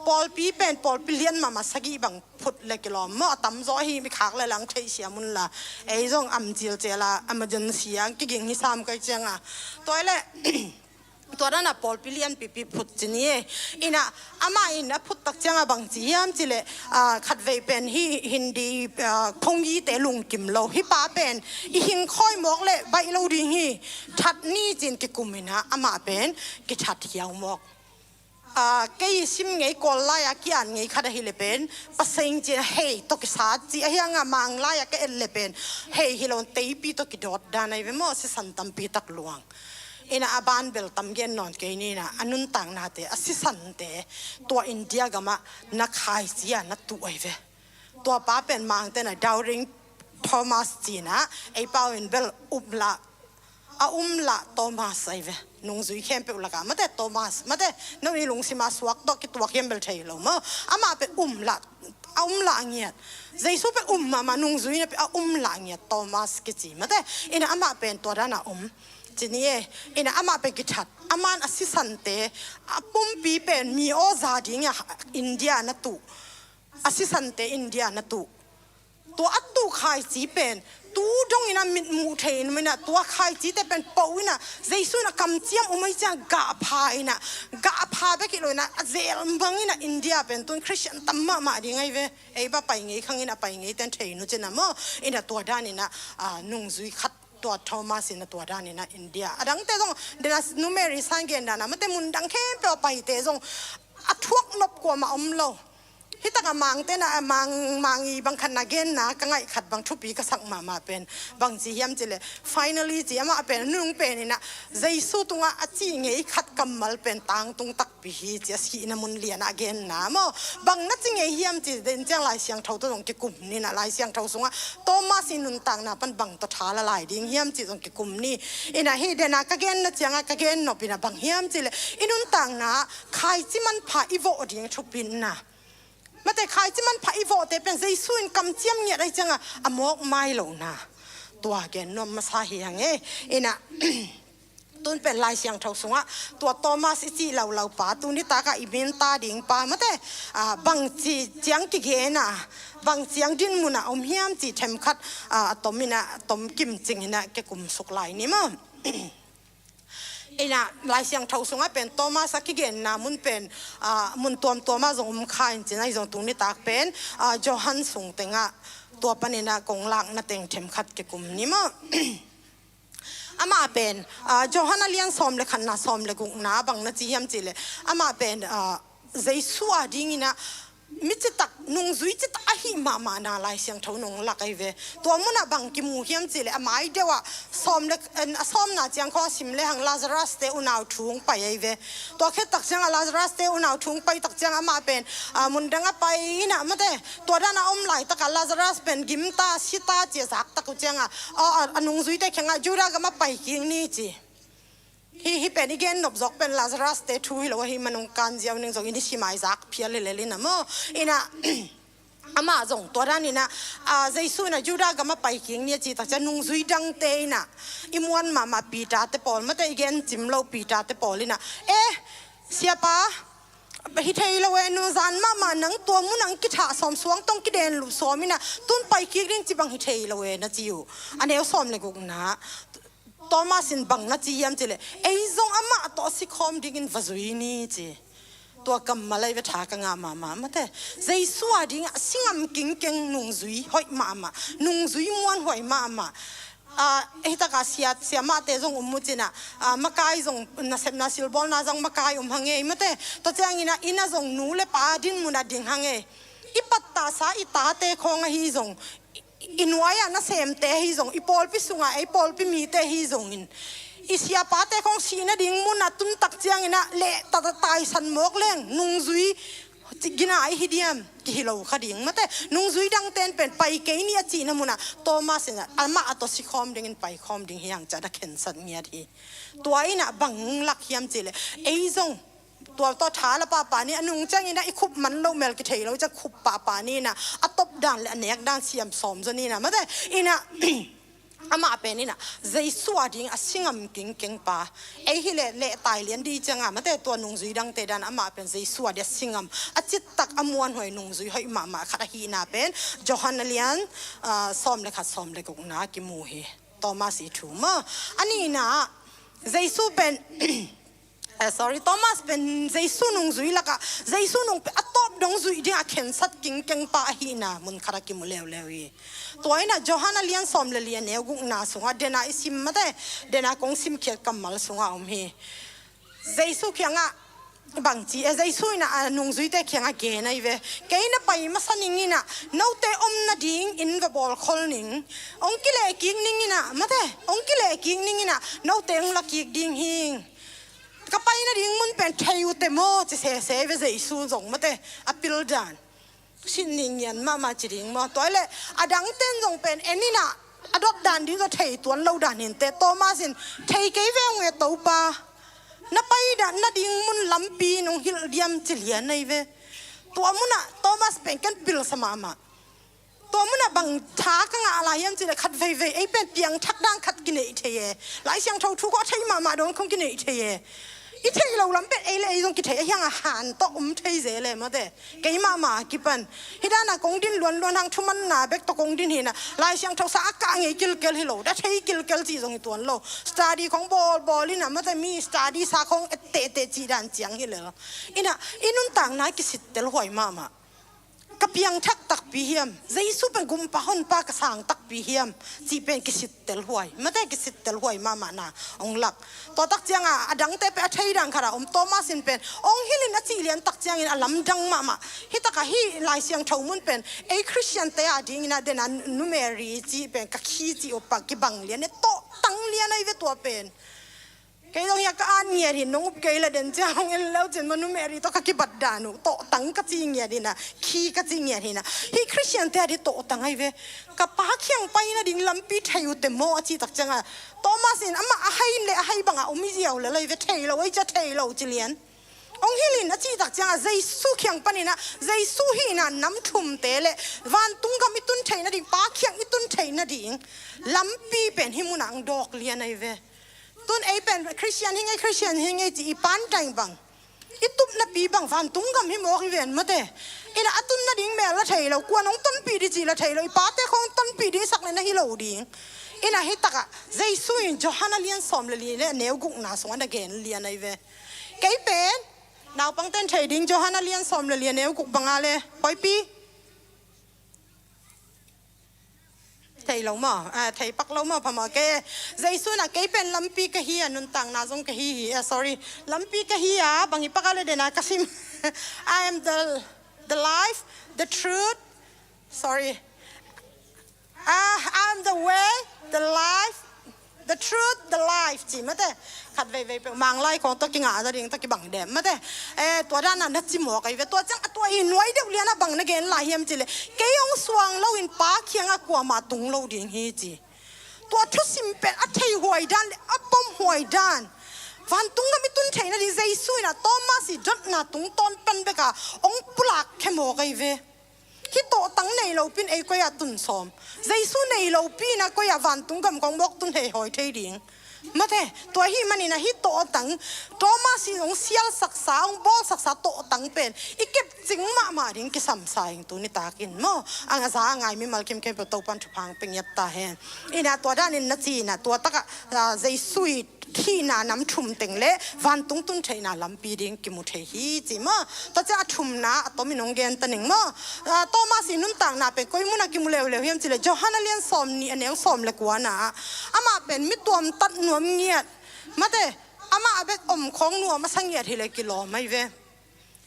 Paul pi lian ma sagi bang phut le ki lo mo tam zo hi mi khak le lang thei sia mun la ei zong am jil che la emergency ang ki ging hi sam kai changa toile to dana Paul pi lian pi phut chini ina ama ina phut tak changa bang chi yam chile khat ve pen hi Hindi khongyi te lung kim lo hi pa pen I hing khoi mok le bai lo ding hi that ni chin ki kumina ama pen ki that hiaw mok cái sim ngay call lại cái anh ngay khá là pen paseng chỉ hey to cái sát chỉ hay ngang mang lại cái pen hey hilon tây pi to cái dot đan này với mo sẽ san tam pi tak luang ina aban bel tam gen non ke ni na anun tang na te asisan te to India gama na khai sia na tu ai ve to pa pen mang te na dowring Thomas China ai pau in bel umla Thomas ai ve nung zui khem pe ulaka mate Thomas mate no ni lung sima swak to ki tuak yem bel thei lo mo ama pe umla ngiat Jesu pe ma nung zui ne pe umla ngiat Thomas ki chi mate ina ama pen to rana chiniye ina ama pe ki that aman asisante apum pi pen mi o za ding ya India na tu asisante India na tu to atu khai chi pen tu dong ina mit mu thein mina to khai chi te pen po ina Jesu na kam chiam umai cha ga pha be ki loina azel bang ina India pen tun Christian tamma ma ding ai ve ei ba pai ngei khang ina pai ngei ten thei nu chena mo ina to dan ina nung zui khat ตัวโทมัสนะตัวด้านนี้นะอินเดียดังแต่ตรงเดนัสนูเมริสังเกตนะมันแต่มุนดังเข้มไปเตะตรงทั่วลบกว่ามาโลที่ตะกมังเต้นนะมังอีบางขณะเกนนะก็ไงขัดบางทุปีก็สักมาเป็นบางจียมจิเล finally จียมมาเป็นนุ่งเป็นนี่นะใจสู้ตรงอ่ะจีเงยขัดกำมัลเป็นตังตรงตักปีจีสีน้ำมันเลียนอเกนนะมั้งบางนัดจีเงยยมจีเดินจังลายเสียงเท่าตัวตรงกี่กลุ่มนี่นะลายเสียงเท่าสงอ่ะโตมาสินุนตังนะเป็นบางตัวท้าละลายดิ้งยมจีตรงกี่กลุ่มนี่อินะฮีเดนะก็เกนนะจังก็เกนนบินะบางยมจีเลยอินุนตังนะใครที่มันพาอีโวดิ้งชุบบินนะมาแต่ใครที่มันพายโวแต่เป็นใจสู้กำเจียมเนี่ยได้จังอ่ะอมอกไม่หลงนะตัวแกนนมมาสาเหตุไงอินะตุนเป็นลายเสียงเท่าสงอ่ะตัวโตมาสิจีเราป่าตุนที่ตากะอีเมนตาดิ่งป่ามาแต่บางจีเจียงกิเกนะบางเจียงดินมุนะอมเฮียมจีเทมคัดตอมินะตอมกิมจิงนะแกกุมสุกลายนี่มั้งนะลายเสียงเท่าสงอ่ะเป็นโตมาสักกิเกนนะมุนเป็นมุนตัวมาส่งขายจีน่าส่งตุนที่ตากเป็นโจฮันส่งเต็งอ่ะตัวปนินะกงลังนะเต็งเทมคัดแกกุมนี่มั้งอามาเป็นโจฮันเลียนซ้อมเลยขันนะซ้อมเลยกุงนะบางนะจียมจีเลยอามาเป็นใจสู้ดิ้งนะมิจิตักนุ่งซุยจิตอาหิมานาลายเสียงเท่านุ่งหลักไอเวตัวมุนะบางกิมูเฮียมจีเลยอามาเดียวว่าซ้อมเลยซ้อมนะจียงข้อสิมเลยหังลาซารัสเตอุนาวทุ่งไปไอเวตัวแค่ตักจียงลาซารัสเตอุนาวทุ่งไปตักจียงอามาเป็นมุนดังไปนะมาเดตัวด้านอมไหลตักลาซารัสเป็นกิมตาสิตาเจสักตักจียงนุ่งซุยแต่แข่งจูราก็มาไปกิงนี่จีฮีเป็นอีกนนบจอกเป็นลาซารัสเตทูฮิโลฮีมันองการเจียวนึงจอกอินดิชิมาซักเพียเลนะโมอินะอามาจงตัวด้านนี้นะใจสู้นะจูดาก็มาไปเคียงเนี่ยจีตักจะนุ่งซุยดังเตยนะอิมวันมาปีตาเตปอลมาแต่อีกนจิมเราปีตาเตปอลเลยนะเสียปะฮิเทยเราเอนูซานมานังตัวมุนังกิจาสอมสวงต้องกิเดนลุสอมินะตุนไปเคียงจีบังฮิเทยเราเอนะจิวอันเดียวสอมเลยกูนะโตมาสินบังนะจียมจีเลยจงอามาตัวสิคอมดิ้งวาซุยนี่จีตัวกำมาเลยไปถากงามาแต่ใจสวดดิ้งสิงามกิงนุ่งซุยหอยมานุ่งซุยม้วนหอยมาตากาเสียมาแต่จงมุจินะมาไกจงน่าเสพน่าสิลบอลน่าจงมาไกหังเงยมาแต่ตัวเจ้างี้นะอิน่าจงนูเลปาดินมุนาดิ้งหังเงยอีปัตตาสาอีตาเตคงฮีจงอินวายนะเสมเตฮิจงอีปอลพิสุงไอปอลพิมีเตฮิจงอินอิเสียปาเตของสีนะดิ่งมุนะตุนตักเจียงอินะเละตายสันมกเล่งนุ่งซุยกินาไอฮิดียมกิฮิโลขดิ่งมาแต่นุ่งซุยดังเต้นเป็นไปเกยนี่จีนะมุนะโตมาสินะอามาอัตสิคอมดิ่งไปคอมดิ่งยังจะได้เข็นสันเมียทีตัวอินะบังลักยามจีเลยไอจงตัวท้าละป่านี่นุ่งจังนี่นะไอ้คุบมันเราเมลกิเทเราจะคุบป่านี่นะอัตบด่านและอันเนี้ยด่านเสียมสมจนี่นะมาแต่อินะอามาเป็นนี่นะใจสวดดิ้งสิงามกิงป่าไอ้ฮิเละตายเลี้ยนดีจังอ่ะมาแต่ตัวนุ่งซุยดังเตดันอามาเป็นใจสวดสิงามจิตตักอมวนหอยนุ่งซุยหอยมาขัดฮีนาเป็นโจฮันเลียนซ้อมเลยขัดซ้อมเลยกุกนากิมูฮีโตมาสีถูมาอันนี้นะใจสู้เป็นsorry Thomas เป็นใจสู้นุ่งซุยละกะใจสู้นุ่งเป็นอัตบดงซุยดิ้งเข็นสัตกิงป่าฮีนามุนคารากิมุเลวตัวไอ้น่ะโจฮันน่ะเลี้ยงซ้อมเลี้ยงเนี่ยกุน่าสงอ่ะเดน่าอิสิมมาแต่เดน่ากงซิมเขียดกำมัลสงอ่ะอมฮีใจสู้เขียงอ่ะบางทีใจสู้น่ะนุ่งซุยแต่เขียงอ่ะเกย์นะอีเวเกย์น่ะไปมาสันนิงน่ะน้าเตอมน่ะดิ้งอินเวบอลคอลนิงองกิเลกิงนิงน่ะมาแต่องกิเลกิงนิงน่ะน้าเตงลักกิดิ้งฮิงก็ไปนะดิ้งมุนเป็นเทวเตโมจะเสเวใจสู้จงมาแต่อพิลดานสินิงยันมาจริงมาตัวเล่ดังเต้นจงเป็นเอ็นี่นะอดดันดิ้งก็เทตัวเราดันเห็นแต่โตมาสินเทเกยเวงเวตัวปาน่ะไปดันน่ะดิ้งมุนลำปีนงฮิลเดียมจิเลียนในเวตัวมุนน่ะโตมาสเป็นกันปิลสมาตัวมุนน่ะบังท้ากังอะไรยังจิเลยขัดเวไอเป็นเปียงทักดังขัดกินไอเทยหลายเสียงเท่าทุกก็ใช้มาโดนคงกินไอเทยอีเทเราลำเป็นเอเลยตรงกิเทยังอาหารต้องเทเจเลยมาเด้เกี่ยมากิปันฮิดานะกงดินล้วนทางทุมันนาเบกตกงดินหินะลายเสียงเท่าสากางไงกิลฮิโลได้ใช้กิลจีตรงตัวโลสตาร์ดี้ของบอลลินะมาแต่มีสตาร์ดี้สาของเตจีดันเจียงฮิเลอินุนต่างนะกิสิตเตลหอยมา กะเปียงทักตักปีเฮียมใจสู้เป็นกุมปะฮอนปากระสางตักปีเฮียมจีเป็นกิสิตเตลหวยไม่ได้กิสิตเตลหวยมานาองหลักตัวตักเจียงดังเตไปอัฐิดังขราโตมาสินเป็นองฮิลินจีเลียนตักเจียงอินลำดังมาฮิตักฮิลายเสียงเท่ามุนเป็นคริสเตียนเตอดิ้งนะเดนันนูเมรีจีเป็นกะขี้จีอปักกิบังเลียนโตตั้งเลียนไอเวตัวเป็นcái đó nhà cái anh nghe thì nó cái là đến cha ông em lâu trên mà nó mẹ đi to cái bát đàn nó to tăng cái gì nghe thì na khi cái gì nghe thì na khi Christian thì đi to tăng hay về cái bác khiang bay na đình làm pi thay ut mo chỉ đặc chẳng à Thomas in ama hay lệ hay bằng ông mi diều là lấy về thay lâu ấy cho thay lâu chỉ liền ông Helen na chỉ đặc chẳng à dây su khiang bay na dây su hi na nắm thum té lệ van tung cái mi tun thay na đình bác khiang mi tun thay na đình làm pi bên hi mu nang dog liền này về tuân ấy bên Christian hình chỉ bán tranh bằng ít tụm na pi bằng van tung gam hi mo hi ven mà thế ina atun na ding mẹ là thầy lâu quan ông tuân pi đi chỉ là thầy lâu ba thế không tuân pi đi sắc lên na hi lâu ding ina hi taka Jesus in Johanna lian som le li neu guk na song na gen lian này về cái bên nào bằng tên thầy ding Johanna lian som le li neu guk bằng ale koi pi thầy lâu mà thầy bắc lâu mà phàm cái dây xuân là cái bên lâm pi cái hi nun tang na giống cái hi sorry lâm pi cái hi bằng hi bắc ale de na kasim I am the life the truth sorry I am the way the life the truth the life chỉ mất đấy khát về mang lại con tôi kinh ngạc ra đi tôi cái bằng đẹp mất đấyตัวด้านนั้นจิมอcái vềตัวจังตัวอินไว้เดี๋ยวเรียนนะบังนักเรียนลายเยี่ยมจีเลยแกยองสว่างเราอินป้าเคียงกว่ามาตุงเราดิ่งฮีจีตัวทุสิมเป็นอัฐิหวยด้านอัปปมหวยด้านวันตุงก็มีตุนเทนะดิใจซุยนะโตมาสิจัดนะตุงต้นเป็นเบกะองปลักแค่หมอcái vềที่โตตั้งในเราเป็นไอ้ก็อย่าตุนซ้อมใจสู้ในเราปีนะก็อย่าวันตุงกำกองบอกตุนเหยหอยเทดิ่งมาเถอะตัวฮีมันนี่นะฮีโตตั้งโตมาสิองเสียศักษาองบอศักษาโตตั้งเป็นอีเก็บจริงมาดิ่งกิสัมสายตัวนี้ตากินมั้งอังอาซาไงมีมัลคิมเข้มเป็นตัวปันทุพังเป็นยัตตาเห็นอีน่ะตัวด้านนี้นะจีน่ะตัวตะกะใจซุยที่น่ะน้ำชุ่มเต็งเละวันตุงตุนเทน่ะลำปีดิ่งกิมุเทฮีจีมั้งตัวจะชุ่มน่ะตัวมีน้องเกนตันหนึ่งมั้งโตมาสินุ่นต่างน่ะเป็นก้อยมุนักกิมุเลวเฮียมจีเลยโจฮันน่ะเลี้ยงซ้อมนี่อันนี้ซ้อมเล็กกว่าน่ะอามาเป็นมิตัวมตัดหนวมเงียดมาเถอะอามาเป็นอมของหนวมมาสังเงียดที่เล็กกิโลไม่เว้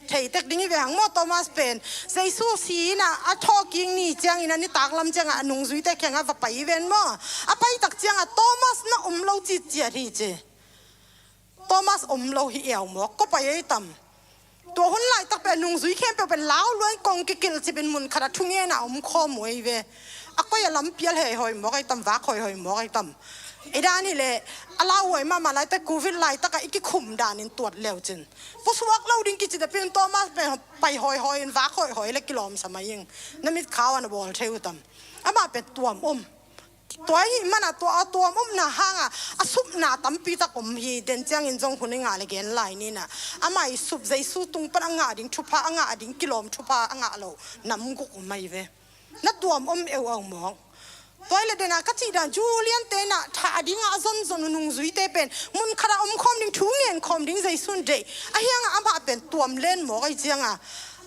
เทยตักดิ้งไปหางมอโตมาสเป็นใจสู้สีน่ะทอกิ้งนี่จังอินันนี่ตากลำจังนุ่งซุยแต่แข็งว่าไปเว้นมั้งไปตักจังโตมาสน่ะเราจีเจียที่เจโตมาสเราหิเอวหมอกก็ไปไอ้ต่ำตัวคนไล่ตักเป็นนุ่งซุยเข้มเป็นล้าวล้วนกองกิลจะเป็นมุนขนาดทุ่งเงี้ยน่ะคอหมวยเว้ก็อย่าล้ำเปียเหยหอยหมอกไอ้ต่ำวักหอยหมอกไอ้ต่ำไอ้ด้านนี่แหละอาหวยมาไล่แต่กูวิไล่ตักไอ้กิขุมด่านินตรวจเร็วจนผู้สวักเราดิ้งกิจจะเป็นโตมาเป็นไปหอยวักหอยเล็กกิโลมสมัยยังน้ำมิดขาวอันบอลเทวต่ำอามาเป็นตัวตัวหิมันตัวน่ะห่างสุบน่ะตั้มปีตะกมฮีเดินจังอินจงคนงานเลยเกณฑ์ไหลนี่น่ะอามาสุบใจสู้ตุงปะงาดิ่งชุบะงาดิ่งกิโลมชุบะงาเราน้ำกุกไม่เว้นัดตัวเอวมองตัวเลยเดน่ะก็จีดันจูเลียนเตน่ะถ้าดิ่งจนนุ่งซุยเตเป็นมุนขราคอมดิ่งทุ่งเงินคอมดิ่งใจสุนเดย์ไอ้ยังอามาเป็นตัวเล่นหมอไอ้เจียง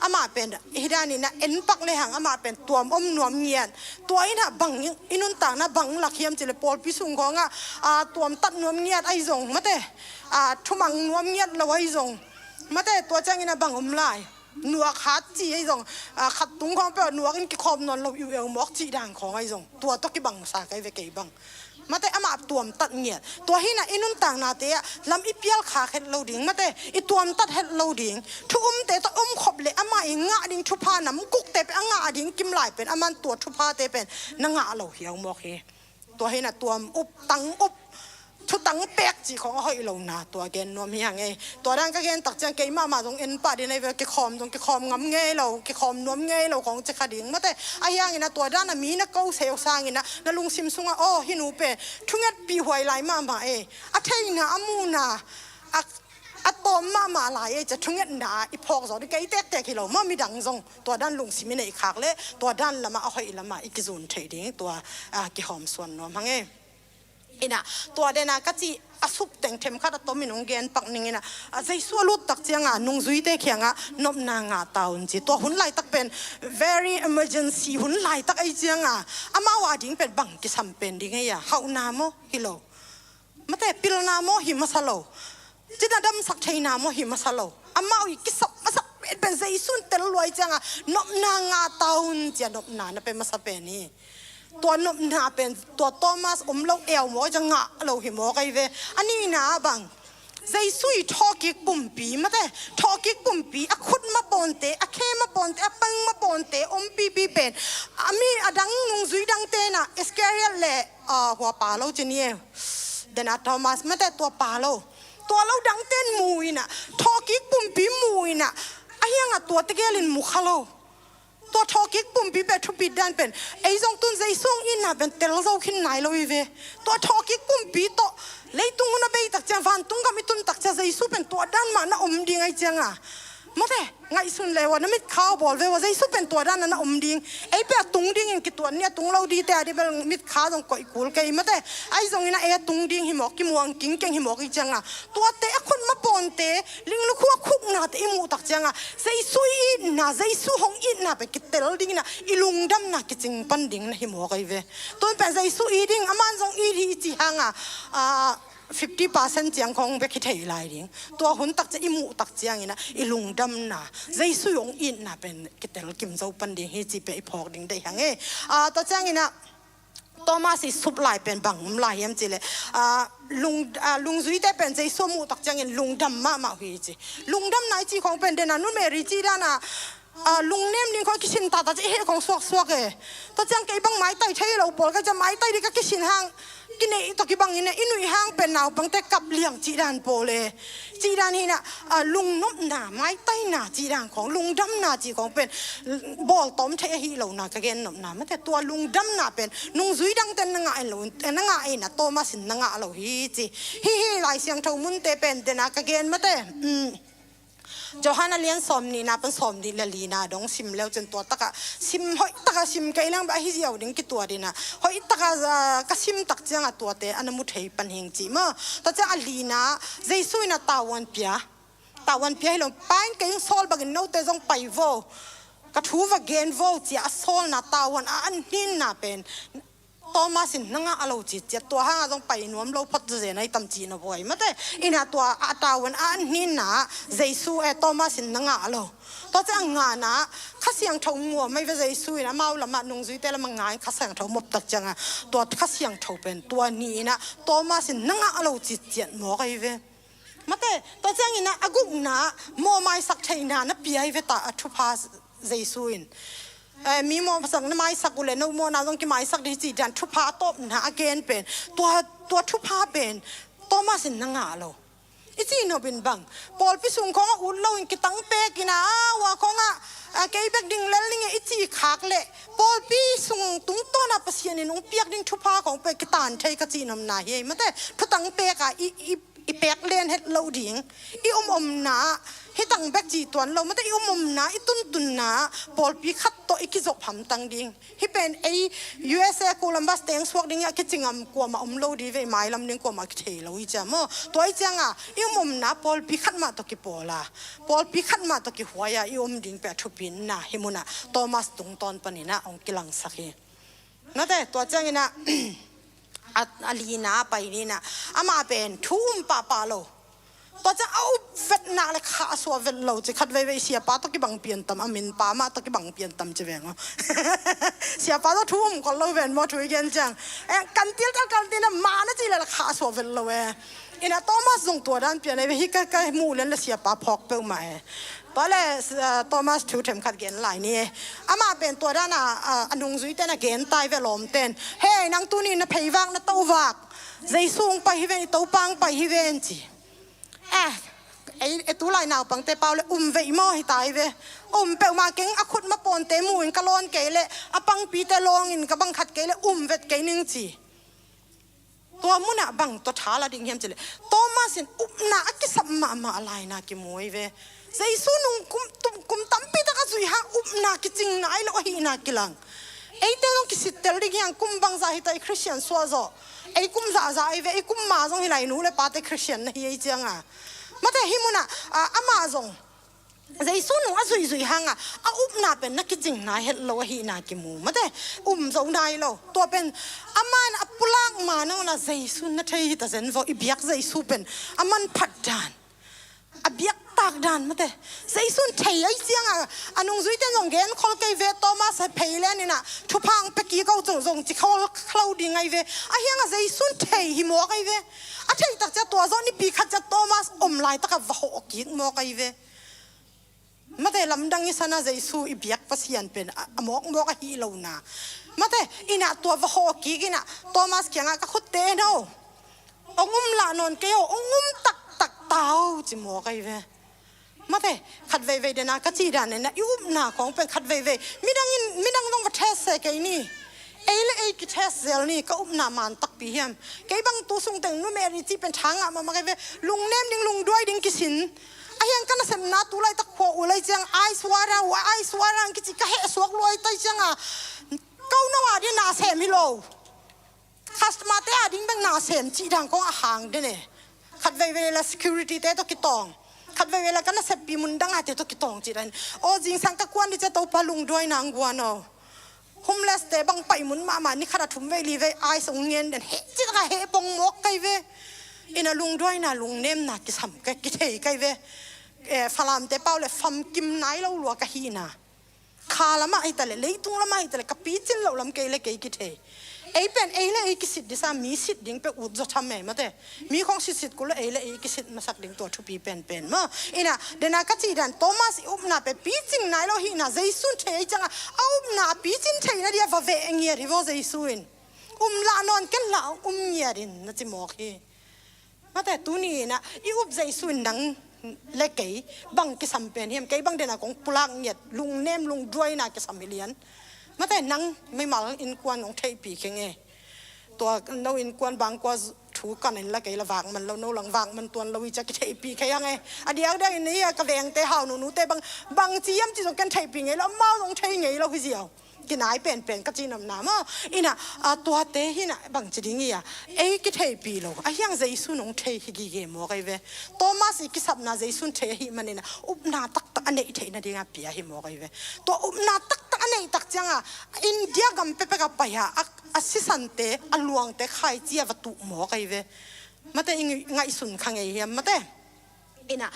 อามาเป็นฮิดานี่นะเอ็นปักเลยหังอามาเป็นตัวหนวมเงียนตัวอินะบังอินุนต่างนะบังหลักเฮียมจิเลปอลพิสุงของตัวตัดหนวมเงียนไอ้จงมาเตทุ่มังหนวมเงียนเราไอ้จงมาเตตัวจังอินะบังลายหนวกขาจีไอ้จงขัดตุงของเปล่าหนวกอินกิคอมนอนเราอยู่เอวหมอกจีด่างของไอ้จงตัวตกิบังสาไกเวกบังมาแต่อามาตัวตัดเงียตัวหินะอินุนต่างนาเตะลำอีเปียลขาเห็ดโลดิ่งมาแต่อีตัวตัดเห็ดโลดิ่งทุ่มเตะตัวขบเลยอามาอีงาดิ่งชุพาน้ำกุกเตะเป็นงาดิ่งกิมไหลเป็นอามันตัวชุพาเตะเป็นนงาเราเหี่ยวหมอกเฮตัวหินะตัวตังชุดตั้งเป๊กจีของหอยลงนาตัวเกนนวมเฮียงไงตัวด้านก็เกนตักจังเกยมาตรงเอ็นป่าดีในเวกคอมตรงคอมงำเงยเราคอมนวมเงยเราของจะขาดิ่งมาแต่ไอ้ยังไงนะตัวด้านน่ะมีนักเก้าเซลซางไงนะนั่นลุงซิมซุงอ๋อฮินูเป้ทุ่งเงินปีหวยไหลมาอะเทยนะอามูนะอะตอมมาหลายจะทุ่งเงินหนาอีพอกสอดีไกแตกที่เราไม่มีดังทรงตัวด้านลุงซิมิในอีกขากเลยตัวด้านละมาเอาหอยละมาอีกจุนเทดิ่งตัวกิหอมส่วนนวมพังไงอินะตัวเดน่ะก็จีอสุ สุบแต่งเทมข้าตตัวมินงเกนปักนิงนะใจสู้ลุดตักเจียงนุ่งซุยเตะเขียงนบนางตาอุ่นจีตัวหุ่นไหลตักเป็น very emergency หุ่นไหลตักไอเจียงอามาวาดิ้งเป็นบังกิสัมเป็นดิ้งไงเขาหน้าโมฮิโลมาแต่ปิลนาโมหิมาซาโลจิตาดำสักชัยนาโมหิมาซาโลอามาอีกิสับมาสับเป็นใจสุนเตลลอยจังนบนางตาอุ่นจีนบนานะเป็นมาสับเป็นนี่ตัวนบนาเป็นตัวโตมัสโลกเอวโมจังเราหิโมไกเวอันนี้นะบังใจสุยทอกิกปุ่มปีมาแต่ทอกิกปุ่มปีขุดมาปนเตะเคมาปนเตะปังมาปนเตะปีเป็นมีดังนุ่งซุยดังเตนะเอสแกเรียเล่หัวป่าเราจะเนี่ยเดนัททอมัสมาแต่ตัวป่าเราดังเต้นมวยน่ะทอกิกปุ่มปีมวยน่ะไอ้ยังตัวตะเกียลินมุขเราตัวทอกิกปุ่มปีแบบทุบปิดดันเป็นไอ้จงตุนใจส่งอินน่ะเป็นเตลเจ้าขึ้นไหนเราอีเวตัวทอกิกปุ่มปีตัวเลยตุงน่ะไปตักจังฟันตุงก็ไม่ตุนตักจะใจสู้เป็นตัวด้านมาน่ะดิ่งไอ้จังมาแต่ไงสุนเลยว่านั่นไม่ข้าวบอลเลยว่าใจสู้เป็นตัวด้านนั้นดิ่งไอ้แบบตุงดิ่งอย่างกี่ตัวเนี่ยตุงเราดีแต่ที่เป็นมิดขาตรงก้อยกูลกันมาแต่ไอ้ตรงนี้นะไอ้ตุงดิ่งหิมอกกิมวงกิ้งเก่งหิมอกอีจังตัวเตะคนมาปนเตะลิงลูกขัวคุกนาเตะอิมูตักจังใจสู้อินนะใจสู้หงอินนะไปกิเตลดิ่งนะอิลุงดำนะกิจิงปันดิ่งนะหิมอกไอ้เวตัวเป็นใจสู้อีดิ่งอามันทรงอีที่จีฮัง50% จังของเบคิเทไลดิ้งตัวหุ่นตักจะอิมูตักจังอินะอิลุงดำนะใจสู้หงอินนะเป็นกิเตลกิมเจ้าปันดิ่งให้จีไปพอกดิ่งได้ยังไงตัวจังอินะตัวมาสิสุบลายเป็นบังลายยังจีเลยลุงซุยได้เป็นใจสู้มูตักจังอินลุงดำมาหุยจีลุงดำไหนจีของเป็นเดนันุเมริจีด้านะลุงเนมนี่เขาคิดสินตาจะเห็นของสวกตัวจังเก็บบังไม้ไต่ใช้เราปอลก็จะไม้ไต่ดีก็คิดสินห้างกินไอ้ตัวกิบังนี่นะอินุยห้างเป็นหนาวบังแต่กับเลี้ยงจีดานโปเลยจีดานนี่นะลุงนบหนาไม้ไต่หนาจีดานของลุงดำหนาจีของเป็นบอลต้มใช้ฮีเหล่านาก็เกนนบหนาไม่แต่ตัวลุงดำหนาเป็นลุงซุยดังเต้นนางไอ้เหล่านางไอ้น่ะโตมาสินนางเหล่าฮีจีฮีหลายเสียงเท่ามุนเตเป็นเดนากเกนไม่แต่จอฮันเลียนสอมนี่นะเป็นสอมดีละลีนะดงซิมแล้วจนตัวตะกะซิมหอยตะกะซิมไกลังแบบฮิเจียวดิ้งกี่ตัวดีนะหอยตะกะซิมตักเจียงตัวเตอันนั้นมุดให้ปันเฮงจีมาแต่จะอลีนะใจซุยนะตาวันเปียให้ลงป้ายก็ยังโซลบักโนเตจงไปโวกระทูว่าเกนโวจีอัโซลนะตาวันอันนี้นะเป็นโตมาสินนั่งเอาจีเจ็ดตัวห้าต้องไปนวมเราพัดเจในตำจีนบ่อยมาแต่อินาตัวอาตาวันอันนี้นะใจสู้โตมาสินนั่งเอาตัวจะงานนะข้าเสียงทงมัวไม่เป็นใจสู้นะเมาละมานุ่งซุยแต่ละมังงานข้าเสียงทงมบตักจังตัวข้าเสียงทงเป็นตัวนี้นะโตมาสินนั่งเอาจีเจ็ดหมอไอ้เวมาแต่ตัวจะงี้นะอากุกนะโมไม่สักชัยนานะปีไอ้เวตาทุพาใจสู้อินมีโมสังนไม้สักกุเลนโมนาต้องกินไม้สักดีจีดันทุพาตบนะอเกนเป็นตัวทุพาเป็นโตมาสินนางาโลอีจีโนเป็นบังปอลพิสุงของอุ่นเราอินกิตังเปกินะว่าของเกย์เบกดิ้งเล่นลิงอีจีขากเละปอลพิสุงตุ้งต้นอ่ะปัสยานินองเปียกดิ้งทุพาของเปกิตานใช้กจีนมนาเฮมันแต่ทุตังเปกอีเปกเล่นเฮ็ดเราดิ่งอีนาให้ตั้งแบกจีตัวเราไม่ได้อุ้มนะอีตุนนะบอลปีขัดตัวอีกิจกรรมตั้งดิ่งให้เป็นไอ้ USA Columbus เต็งสวกดิ่งอยากกิจงกว่ามาเราดีเว้ยไม้ลำนึงกว่ามาเทเราอีจ้ะมั้งตัวไอ้จังอีนะบอลปีขัดมาตัวกี่ปอละบอลปีขัดมาตัวกี่หัวยอีดิ่งแปดทุบินนะให้มุนะโตมัสตุงตอนปนินะองกิลังสักทีนั่นแต่ตัวจังนะอาลีนาไปนี่นะอามาเป็นทุ่มปาโลตัวจะเอาเวทนาเลยข้าสวเวทเราจะคัดไว้เสียป้าต้องกิบังเปลี่ยนตำอามินป้ามาต้องกิบังเปลี่ยนตำจะแบ่งเสียป้าต้องทุ่มก็เราเว้นมาถุยกันจังกันเตี้ยนะมานะจีเลยข้าสวเวทเราอินะโตมาส่งตัวด้านเปลี่ยนในวิธีการมูเล่นเสียป้าพอกเปล่าไหมตอนแรกโตมัสถือเข็มขัดเกณฑ์หลายนี่อามาเป็นตัวด้านอันนุ่งซุยเต้นเกณฑ์ตายเวลอมเต้นเฮ้นางตัวนี้นะเพย์วักนะเต้าวักใจสูงไปฮิเวนเต้าปังไปฮิเวนจีไอ้ตัวลายหนาวปังเตเปล่าเลยเวอีมอให้ตายเวเปล่ามาเก่งอขุดมาปนเตมูอินกะลอนเกเลยปังปีเตลองอินกะบังขัดเกเลยเวทเกนึงจีตัวมุนะบังตัวท้าละดิ่งเฮียมจีเลยโตมาสินนากิสัมมาอะไรนากิมวยเวใจสู้นุ่งกุมตั้มปีตะกะซุยฮะนากิจิงนายแล้วหินากิลัง ai te long kisit tel ding yang kum bang za hi tai Christian so zo ai kum za ai ve ai kum ma zong hi lai nu le pa te Christian na hi ai chang a mate hi muna ama zong zai su nu azui zui hanga a up na pen na ki jing na het lo hi na ki mu mate zo nai lo to pen aman apulang ma na zai su na thei ta zen vo i biak zai su pen aman phat dan a biak tak dan mate zai sun thei ai chiang anung zui ten zong gen khol kai ve Thomas phei le ni na thu phang pe ki ko zong chi khol clouding ai ve a hiang zai sun thei hi mo kai ve a thei tak cha to zo ni pi khat cha Thomas lai tak va ho ki mo kai ve mate lamdang i sana Jesu i biak pasian pen amok mok hi lo na mate ina to va ho ki gina Thomas kyanga ka khote no ongum la non ke ongum tak tak tao chi mo kai ve mate khat ve ve de na ka chi dan na yu na khong pen khat ve ve midang dong va test se ke ni ele e ki test zel ni ka na man tak pi hiam ke bang tu sung teng nu me ri chi pen thanga ma kai ve lung nem ding lung doi ding kisin ayang kana sem na tulai tak pho ulai chang ai swara ki chi ka he swak loi tai changa kau na wa di na sem hi lo customer te ading bang na sem chi dang ko a hang de ne khat ve ve la security te to ki tong khat ve ve la kana se pi mun dang ate to ki tong chi dan o jing sang ka kwan di cha to pa lung doi nang gwa no homeless te bang pai mun ma ni khara thum ve li ve ai song ngen den he chi ka he bong mok kai ve ina lung doi na lung nem na ki sam ka ki thei kai ve falam te paule fam kim nai lo lo ka hi na khala ma ai tale leitung la mai tale ka pi chin lo lam ke le ke ki the ei pen ei le ei ki sit disa mi sit ding pe ut zo tham me mate mi khong sit ku le ei le ei ki sit masak ding to thu pi pen ma ina dena ka chi dan Thomas up na pe pi ching nai lo hi na Jesu the changa up na pi chin the na dia va ve ngi ri vo Jesu in la non ken la nyerin na chi mo hi mate tu ni na i up Jesu nang le kei bang ki sam pen hiam kei bang dena kong pulak nyet lung nem lung droi na ki sam milian mate nang mai mal in kwan ong thei pi kenge to no in kwan bang kwa thu kan in la kei la wang man lo no lang wang man tuan lo wi cha ki thei pi khe yang e adia da in ni ka veng te hau nu te bang chi yam chi kan thei pi nge lo mau ong thei nge lo hi jiao ki nai pen ka chi nam na ma ina to te hi na bang chi ding ya e ki thei pi lo a yang Jesu nong thei hi gi ge mo kai ve Thomas ki sap na Jesu thei hi manina up na tak anei thei na dinga pi hi mo kai ve to up na tak anei tak changa India gam pe ka pa ya assistant aluang te khai chi wa tu mo kai ve mate ngai sun khang ei hiam mate ina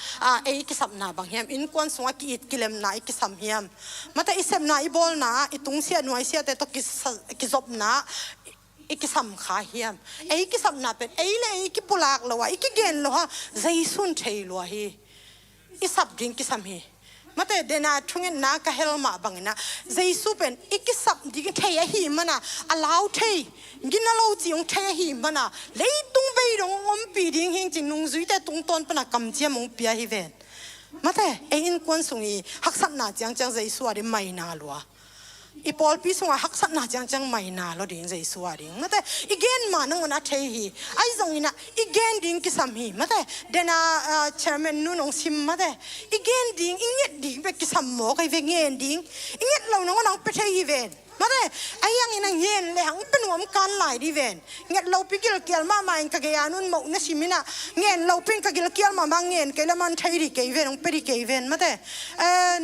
ei ki sap na bang hiam in kwan sunga ki it kilem na ki sam hiam mata isem na i bol na itung sia nuai sia te to ki zop na iki sam kha hiam ei ki sam na pe ei le ki pulak lo wa iki gen lo ha Jaisun thei lo hi i sap ding ki sam hi mate dena thungen na ka helma bangina Jesu pen iki sap ding thei hi mana allow thei gina lo chi ong thei hi mana leitung bei rong om pi ding hing chin nung zui te tung ton pana kam chia mong pia hi ven mate e in kwan sungi haksat na chang Jesu ari mai na lo ipol pi sunga haksat na chang mai na lo ding Jesu ari mate igen ma nang na thei hi ai zong ina igen ding ki sam hi mate dena chairman nu nong sim mate igen ding inget ding be ki sam mo kai ve ngen ding inget lo nang pe thei hi ven mate ayang ina ngen le hang penuam kan lai di ven nget lo pikil kel ma in ka ge anun mo na simina ngen lo pin ka gil kel ma ngen ke la man thai ri ke ven ong peri ke ven mate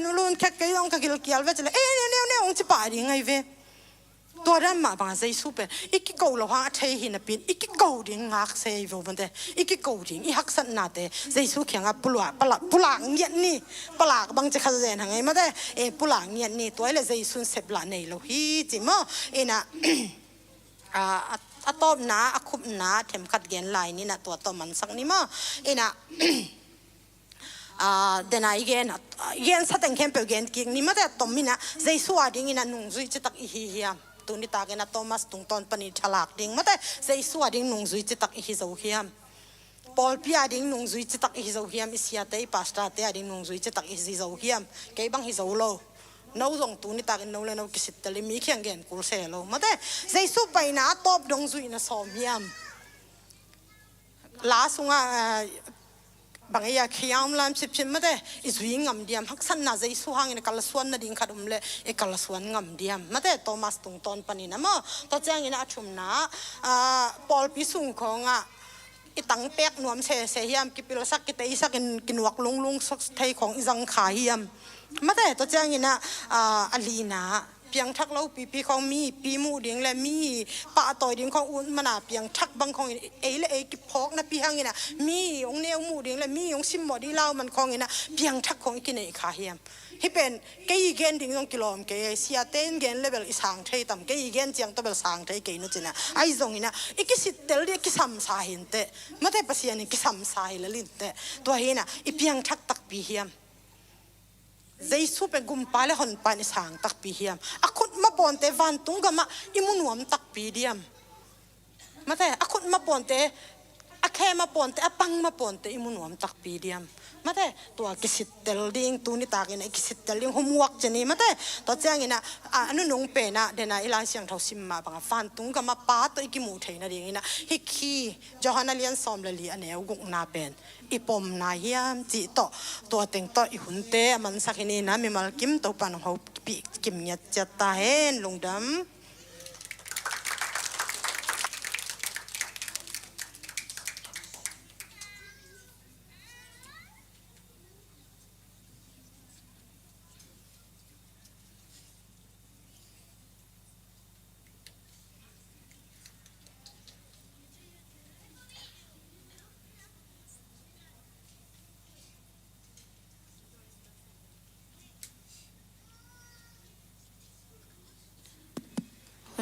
nulun khek ke ong ka gil kel ve chele ne ong chi pa ri ngai ve to ram ma ba Jesu pen iki ko lo ha thei hin pin iki ko ding ngak sei vo mate iki ko ding i hak san na te Jesu khyanga pula nget ni pala bang che kha zen hangai mate pula nget ni to le Jesu sep la nei lo hi chi mo ina atop na akhup na them khat gen lai ni na to man sak ni mo ina then again sateng kempe gen king ni mate tomina Jesu ading ina nung zui chitak hi hiam tuni ta ke na Thomas tung ton pani thalak ding mate Jesu ading nung zui chitak hi zo hiam Paul pi ading nung zui chitak hi zo hiam isia te pastor te ading nung zui chitak hi zo hiam ke bang hi zo lo no zong tuni ta ke no le no kisit tali mi khyang gen kul se lo mate Jesu pai na top dong zui na som hiam la sunga บางอย่างขี้ยามลามชิบมาได้อิสุยงำเดียมฮักสันน่าจะอิสุหางอินกัลสวนน่ะดิ่งขัดเลยกัลสวนงำเดียมมาได้โทมัสตุงตอนปนินะมั้งตัวเจ้าอินอาชุมนะปอลพิสุงของอีตังเป็กนวมเสียมกิปิลสักกิเตยสักกินวักลุงสักไทยของอีจังขาเฮียมมาได้ตัวเจ้าอินอลีนาเพียงทักเราปีของมีปีมูเดียงและมีป่าต่อยเดียงของอุ่นมันเพียงทักบางของและกิพอกนะปีหังอินะมีองเนวมูเดียงและมีองซิมบอดีเล่ามันของอินะเพียงทักของกินไอ้ขาเฮียมที่เป็นเกย์เกนดิ้งตรงกิโลมเกย์เสียเต้นเกนเลเวลอีสางเทยต่ำเกย์เกนเจียงตัวเบลสางเทยเกย์นู่นจีน่ะไอ้ตรงนี้นะอีกิสิเตลเรียกิสัมสาหินเตะไม่ได้ภาษาเนี่ยกิสัมสาหินลินเตะตัวเฮน่ะอีเพียงทักตักปีเฮียมใจสู้เป็นกุมปาและคนปานิสางตักปีเฮียมอาคุดมาปนเตวันตุงกะมาอิมุนวมตักปีเดียมมาแต่อาคุดมาปนเตอาแค่มาปนเตอาปังมาปนเตอิมุนวมตักปีเดียมมาแต่ตัวกิสิเตลดิ้งตัวนี้ตากินไอกิสิเตลดิ้งหัวมวกเจนี่มาแต่ตัวเจ้ากินนะอันนู้นงเป็นนะเดน่าอีลานเสียงเท่าซิมมาบางฟันตุงก็มาป้าตัวอีกิมูเทนะเดียงนะฮิคีจอฮันนัลเลียนซอมเลลีอันเนี้ยกุกนาเป็นอีปมนายามจีตัวเต็งตัวอีหุ่นเตมันสักนี้นะมีมากิมตัวปันเขาปีกิมเนี่ยจะตาเห็นลงดำ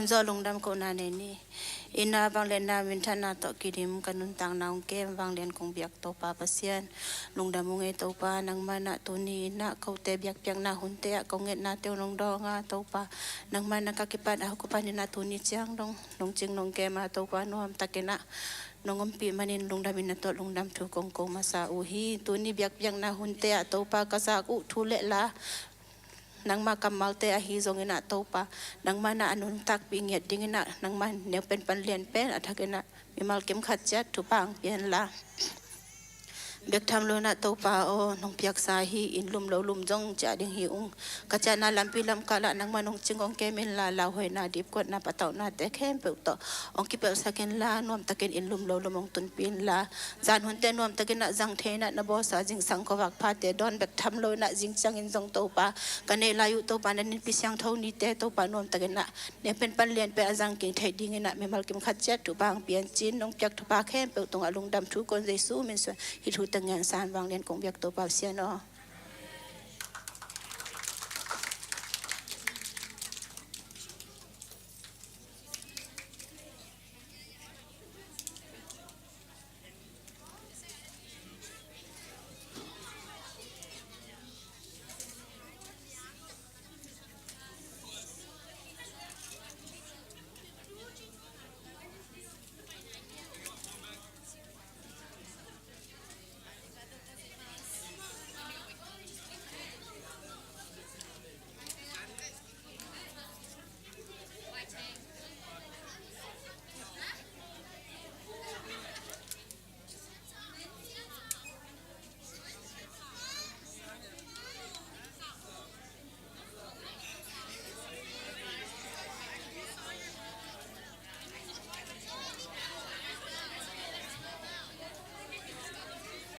คุณจอลงดำโกนาเนนี่อินาบางเลนนาวินทนาตอกิดิมกันุนตังนางเกมบางเลนคงเบียกโตปาปเซียนลงดำมุงเอโตปานังมานะตุนีนะเขาเตเบียกเปียงนาหุนเตะกงเงนาเตียวลงดองาโตปานังมานะกักิปันอากุปันนาตุนีเจียงลงจิงลงเกมาโตปานวมตะเกนะนงอมปีมันินลงดำมินโตลงดำถูกงมาซาอูฮีตุนีเบียกเปียงนาหุนเตะโตปากษาอุทุเลละนางมากำมัลเตอหิซงเงนะโตปานางมานะอนุนตักปิงเงดดิงเงนะนางมันเนี่ยเป็นปันเลียนเป็นอัฐเกนะมีมัลเก็มขัดจัดทุปังเปลี่ยนละเบียกทำโลนะโตปาโอน้องเปียกสาฮีอินลุมโลลุมจงจะดิงหิวกระจานาลำปีลำกาละนางมันองจิงองเกมินลาลาหอยนาดิบกดนาปะเต่านาแต่แค่เปิดต่อองกิเปิลสักเกนลานวมตะเกนอินลุมโลลุมองตุนปีนลาจานหุ่นเตนวมตะเกนนะจังเทนะนบอสาจิงสังกวักพาเตดอนเบียกทำโลนะจิงจังอินจงโตปากันเนลายุโตปานันนิพิสังเท่านี้เตโตปานวมตะเกนนะเนี่ยเป็นปันเลียนเป็นอาจังเก่งไทยดิงเงนะมีมัลเก็มขัดจัดทุปังเปลี่ยนจีนน้องเปียกทุปาแค่เปิดตรงอลุงดำทุกคนใจสู้มินส่วนฮิตุตังงานสารวางเรียนกงเบียกตัวเปล่าเสียเนาะ